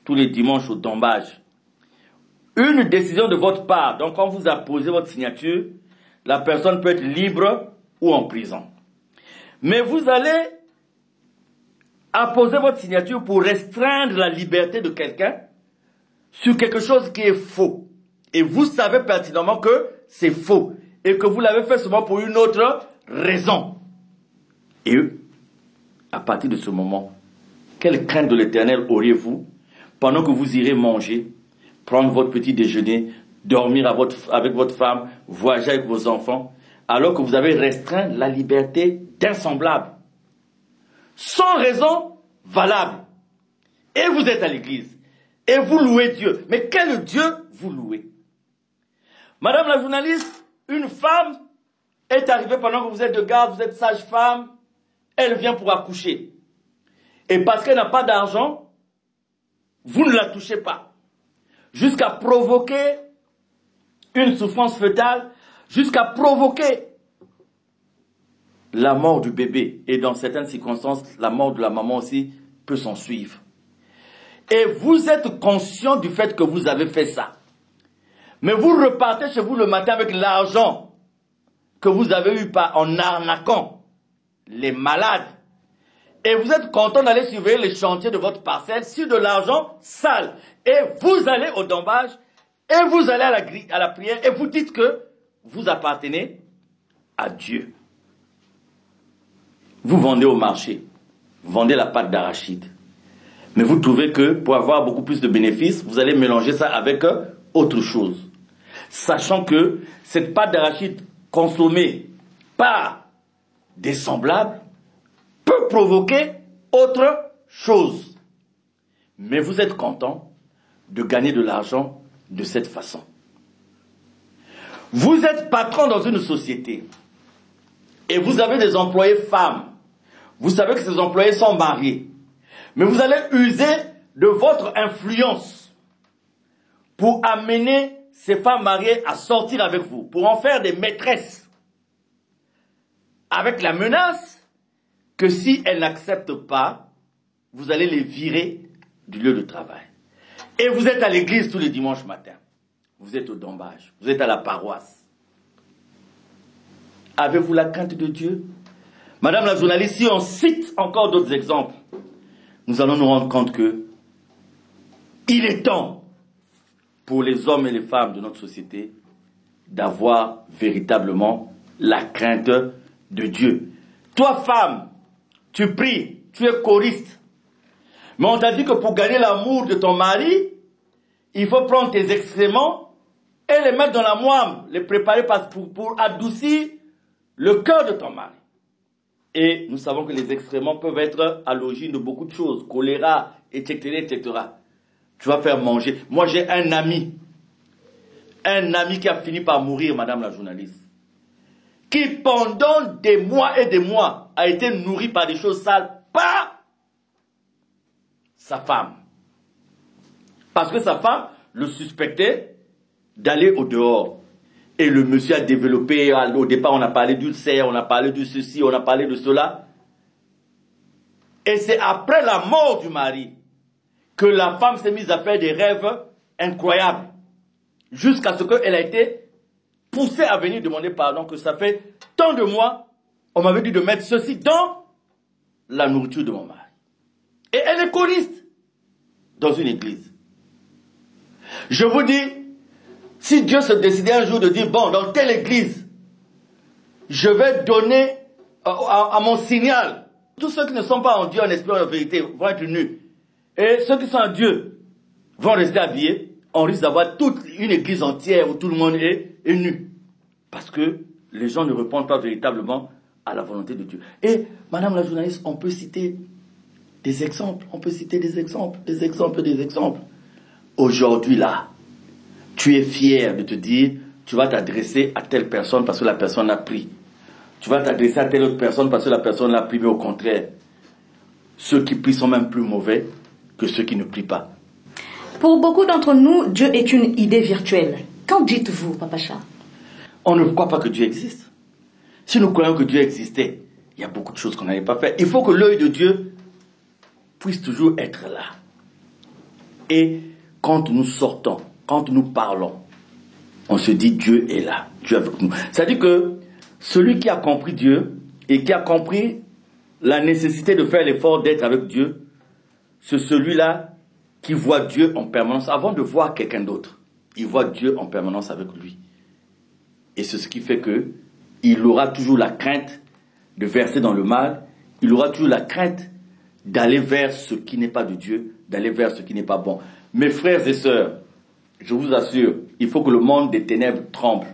tous les dimanches au tombage. Une décision de votre part, donc quand vous apposez votre signature, la personne peut être libre ou en prison. Mais vous allez apposer votre signature pour restreindre la liberté de quelqu'un sur quelque chose qui est faux. Et vous savez pertinemment que c'est faux. Et que vous l'avez fait seulement pour une autre raison. Et à partir de ce moment, quelle crainte de l'Éternel auriez-vous pendant que vous irez manger, prendre votre petit déjeuner, dormir avec votre femme, voyager avec vos enfants, alors que vous avez restreint la liberté d'un semblable, sans raison valable. Et vous êtes à l'église. Et vous louez Dieu. Mais quel Dieu vous louez? Madame la journaliste, une femme est arrivée pendant que vous êtes de garde, vous êtes sage-femme, elle vient pour accoucher. Et parce qu'elle n'a pas d'argent, vous ne la touchez pas. Jusqu'à provoquer une souffrance fœtale, jusqu'à provoquer la mort du bébé. Et dans certaines circonstances, la mort de la maman aussi peut s'en suivre. Et vous êtes conscient du fait que vous avez fait ça. Mais vous repartez chez vous le matin avec l'argent que vous avez eu en arnaquant les malades. Et vous êtes content d'aller surveiller les chantiers de votre parcelle sur de l'argent sale. Et vous allez au dombage, et vous allez à la prière, et vous dites que vous appartenez à Dieu. Vous vendez au marché, vous vendez la pâte d'arachide. Mais vous trouvez que pour avoir beaucoup plus de bénéfices, vous allez mélanger ça avec autre chose. Sachant que cette pâte d'arachide consommée par des semblables peut provoquer autre chose. Mais vous êtes content de gagner de l'argent de cette façon. Vous êtes patron dans une société et vous avez des employés femmes. Vous savez que ces employés sont mariés. Mais vous allez user de votre influence pour amener ces femmes mariées à sortir avec vous, pour en faire des maîtresses. Avec la menace que si elles n'acceptent pas, vous allez les virer du lieu de travail. Et vous êtes à l'église tous les dimanches matins. Vous êtes au dombage. Vous êtes à la paroisse. Avez-vous la crainte de Dieu? Madame la journaliste, si on cite encore d'autres exemples, nous allons nous rendre compte que il est temps pour les hommes et les femmes de notre société d'avoir véritablement la crainte de Dieu. Toi, femme, tu pries, tu es choriste. Mais on t'a dit que pour gagner l'amour de ton mari, il faut prendre tes excréments et les mettre dans la moime, les préparer pour adoucir le cœur de ton mari. Et nous savons que les excréments peuvent être à l'origine de beaucoup de choses, choléra, etc., etc. Tu vas faire manger. Moi, j'ai un ami qui a fini par mourir, madame la journaliste, qui pendant des mois et des mois a été nourri par des choses sales par sa femme. Parce que sa femme le suspectait d'aller au dehors. Et le monsieur a développé, au départ on a parlé d'ulcère, on a parlé de ceci, on a parlé de cela. Et c'est après la mort du mari que la femme s'est mise à faire des rêves incroyables. Jusqu'à ce qu'elle a été poussée à venir demander pardon, que ça fait tant de mois, on m'avait dit de mettre ceci dans la nourriture de mon mari. Et elle est choriste dans une église. Je vous dis, si Dieu se décidait un jour de dire, bon, dans telle église, je vais donner à mon signal, tous ceux qui ne sont pas en Dieu, en esprit, en vérité, vont être nus. Et ceux qui sont en Dieu vont rester habillés. On risque d'avoir toute une église entière où tout le monde est nu. Parce que les gens ne répondent pas véritablement à la volonté de Dieu. Et, madame la journaliste, on peut citer des exemples. On peut citer des exemples, des exemples, des exemples. Aujourd'hui, là, tu es fier de te dire, tu vas t'adresser à telle personne parce que la personne a pris. Tu vas t'adresser à telle autre personne parce que la personne l'a pris, mais au contraire, ceux qui prient sont même plus mauvais que ceux qui ne prient pas. Pour beaucoup d'entre nous, Dieu est une idée virtuelle. Qu'en dites-vous, Papa Charles? On ne croit pas que Dieu existe. Si nous croyons que Dieu existait, il y a beaucoup de choses qu'on n'avait pas fait. Il faut que l'œil de Dieu puisse toujours être là. Et quand nous sortons, quand nous parlons, on se dit Dieu est là, Dieu est avec nous. C'est-à-dire que celui qui a compris Dieu et qui a compris la nécessité de faire l'effort d'être avec Dieu, c'est celui-là qui voit Dieu en permanence. Avant de voir quelqu'un d'autre, il voit Dieu en permanence avec lui. Et c'est ce qui fait que il aura toujours la crainte de verser dans le mal, il aura toujours la crainte d'aller vers ce qui n'est pas de Dieu, d'aller vers ce qui n'est pas bon. Mes frères et sœurs, je vous assure, il faut que le monde des ténèbres tremble.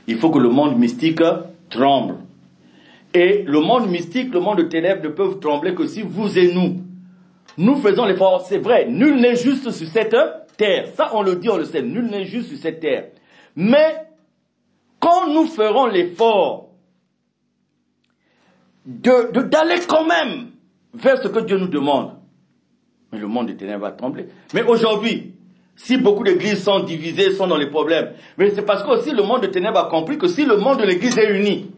Il faut que le monde mystique tremble. Et le monde mystique, le monde des ténèbres ne peuvent trembler que si vous et nous faisons l'effort. C'est vrai, nul n'est juste sur cette terre. Ça, on le dit, on le sait, nul n'est juste sur cette terre. Mais, quand nous ferons l'effort d'aller quand même vers ce que Dieu nous demande, mais le monde des ténèbres va trembler. Mais aujourd'hui, si beaucoup d'églises sont divisées, sont dans les problèmes, mais c'est parce que aussi le monde des ténèbres a compris que si le monde de l'église est uni,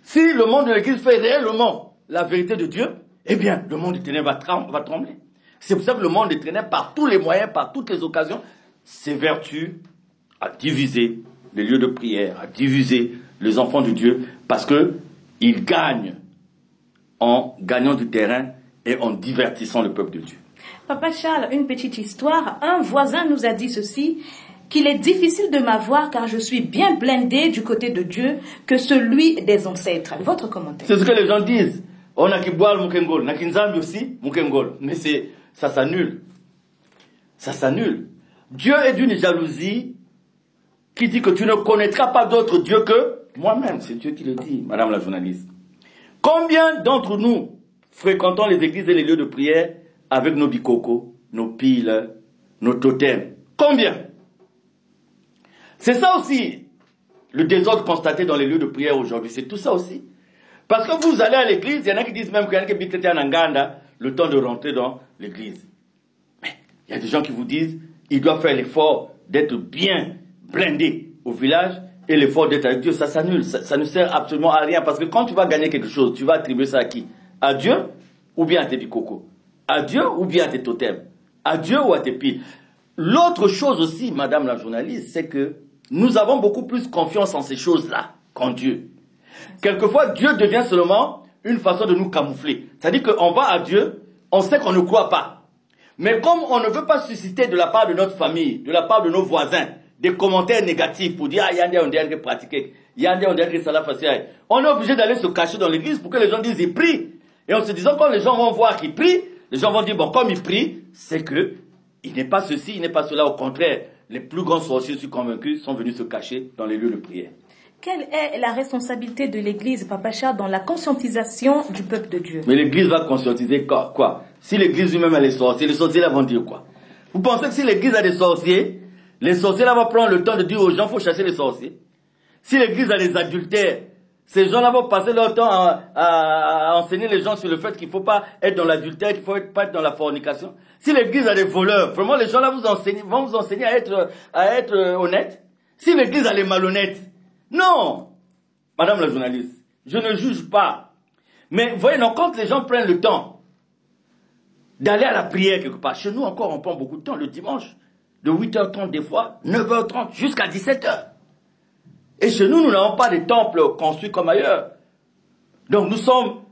si le monde de l'église fait réellement la vérité de Dieu, eh bien, le monde des ténèbres va trembler. C'est pour ça que le monde des ténèbres, par tous les moyens, par toutes les occasions, s'évertue à diviser les lieux de prière, à diviser les enfants de Dieu, parce qu'ils gagnent en gagnant du terrain et en divertissant le peuple de Dieu. Papa Charles, une petite histoire. Un voisin nous a dit ceci. qu'il est difficile de m'avoir car je suis bien blindé du côté de Dieu que celui des ancêtres. Votre commentaire. C'est ce que les gens disent. On a qui boit le mukengol, on a qui nzambi aussi, mukengol. Mais ça s'annule. Ça s'annule. Dieu est d'une jalousie qui dit que tu ne connaîtras pas d'autre Dieu que moi-même. C'est Dieu qui le dit, madame la journaliste. Combien d'entre nous fréquentons les églises et les lieux de prière avec nos bicocos, nos piles, nos totems? Combien? C'est ça aussi, le désordre constaté dans les lieux de prière aujourd'hui. C'est tout ça aussi. Parce que vous allez à l'église, il y en a qui disent même qu'il y en a qui habitent en Anganda, le temps de rentrer dans l'église. Mais il y a des gens qui vous disent, il doit faire l'effort d'être bien blindé au village et l'effort d'être avec Dieu. Ça s'annule, ça ne sert absolument à rien. Parce que quand tu vas gagner quelque chose, tu vas attribuer ça à qui? À Dieu ou bien à tes bicocos? À Dieu ou bien à tes totems? À Dieu ou à tes piles? L'autre chose aussi, madame la journaliste, c'est que nous avons beaucoup plus confiance en ces choses-là qu'en Dieu. Quelquefois, Dieu devient seulement une façon de nous camoufler. C'est-à-dire qu'on va à Dieu, on sait qu'on ne croit pas. Mais comme on ne veut pas susciter de la part de notre famille, de la part de nos voisins, des commentaires négatifs pour dire « Ah, Yandé, on dirait qu'il pratique. Yandé, on dirait que ça l'a fait. » On est obligé d'aller se cacher dans l'église pour que les gens disent « Ils prient. » Et en se disant, quand les gens vont voir qu'ils prient, les gens vont dire « Bon, comme ils prient, c'est que il n'est pas ceci, il n'est pas cela. » Au contraire, les plus grands sorciers, je suis convaincu, sont venus se cacher dans les lieux de prière. Quelle est la responsabilité de l'Église, Papa Charles, dans la conscientisation du peuple de Dieu? Mais l'Église va conscientiser quoi? Si l'Église lui-même a les sorciers là vont dire quoi? Vous pensez que si l'Église a des sorciers, les sorciers là vont prendre le temps de dire aux gens, il faut chasser les sorciers? Si l'Église a des adultères, ces gens-là vont passer leur temps à enseigner les gens sur le fait qu'il ne faut pas être dans l'adultère, qu'il ne faut pas être dans la fornication. Si l'Église a des voleurs, vraiment les gens là vont vous enseigner à être honnête. Si l'Église a les malhonnêtes, non, madame la journaliste, je ne juge pas. Mais voyez, non, quand les gens prennent le temps d'aller à la prière quelque part, chez nous encore on prend beaucoup de temps le dimanche, de 8h30 des fois, 9h30 jusqu'à 17h. Et chez nous, nous n'avons pas de temples construits comme ailleurs. Donc nous sommes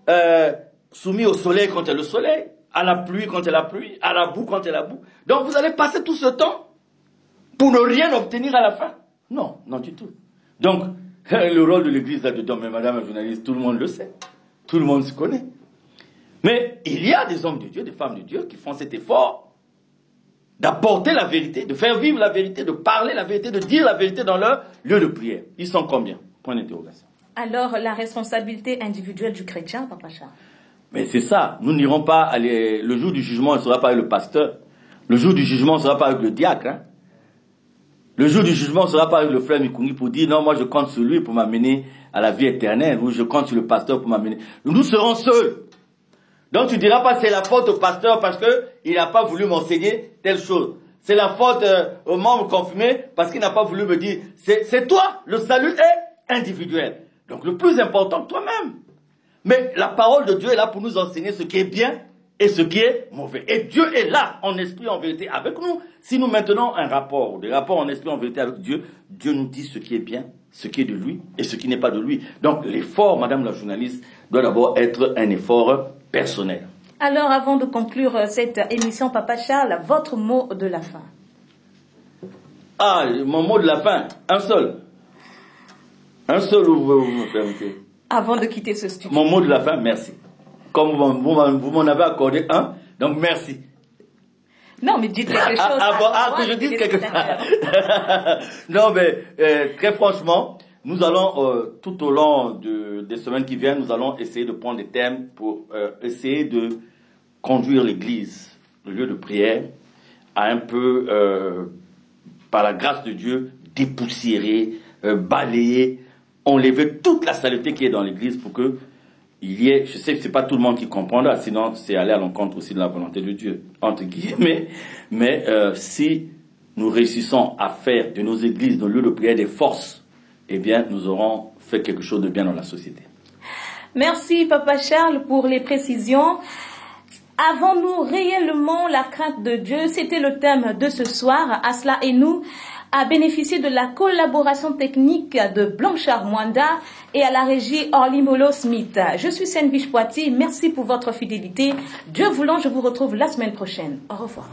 soumis au soleil quand il y a le soleil, à la pluie quand il y a la pluie, à la boue quand il y a la boue. Donc vous allez passer tout ce temps pour ne rien obtenir à la fin? Non, non du tout. Donc, le rôle de l'Église là-dedans, mais madame la journaliste, tout le monde le sait. Tout le monde se connaît. Mais il y a des hommes de Dieu, des femmes de Dieu qui font cet effort d'apporter la vérité, de faire vivre la vérité, de parler la vérité, de dire la vérité dans leur lieu de prière. Ils sont combien? Point d'interrogation. Alors, la responsabilité individuelle du chrétien, Papa Charles? Mais c'est ça. Nous n'irons pas aller... Le jour du jugement, on ne sera pas avec le pasteur. Le jour du jugement, on ne sera pas avec le diacre. Hein? Le jour du jugement, on ne sera pas avec le frère Mikungi pour dire non, moi je compte sur lui pour m'amener à la vie éternelle, ou je compte sur le pasteur pour m'amener. Nous serons seuls. Donc tu ne diras pas c'est la faute au pasteur parce qu'il n'a pas voulu m'enseigner telle chose. C'est la faute aux membres confirmés parce qu'il n'a pas voulu me dire. C'est toi, le salut est individuel. Donc le plus important, toi-même. Mais la parole de Dieu est là pour nous enseigner ce qui est bien et ce qui est mauvais. Et Dieu est là, en esprit, en vérité, avec nous. Si nous maintenons un rapport, des rapports en esprit, en vérité avec Dieu, Dieu nous dit ce qui est bien, ce qui est de lui et ce qui n'est pas de lui. Donc l'effort, madame la journaliste, doit d'abord être un effort personnel. Alors, avant de conclure cette émission, Papa Charles, votre mot de la fin. Ah, mon mot de la fin, un seul. Un seul, où vous me permettez. Avant de quitter ce studio. Mon mot de la fin, merci. Comme vous m'en avez accordé un, donc merci. Non, mais dites quelque chose. Que je dise quelque chose. Non, mais très franchement, nous allons, tout au long des semaines qui viennent, nous allons essayer de prendre des thèmes pour essayer de conduire l'Église, le lieu de prière, à un peu, par la grâce de Dieu, dépoussiérer, balayer, enlever toute la saleté qui est dans l'Église pour que il y ait, je sais que c'est pas tout le monde qui comprendra, sinon c'est aller à l'encontre aussi de la volonté de Dieu, entre guillemets, mais si nous réussissons à faire de nos églises, nos lieux de prière des forces, eh bien nous aurons fait quelque chose de bien dans la société. Merci Papa Charles pour les précisions. Avons-nous réellement la crainte de Dieu? C'était le thème de ce soir. Asla et nous a bénéficié de la collaboration technique de Blanchard Mwanda et à la régie Orlimolo Smith. Je suis Senvish Poiti. Merci pour votre fidélité. Dieu voulant, je vous retrouve la semaine prochaine. Au revoir.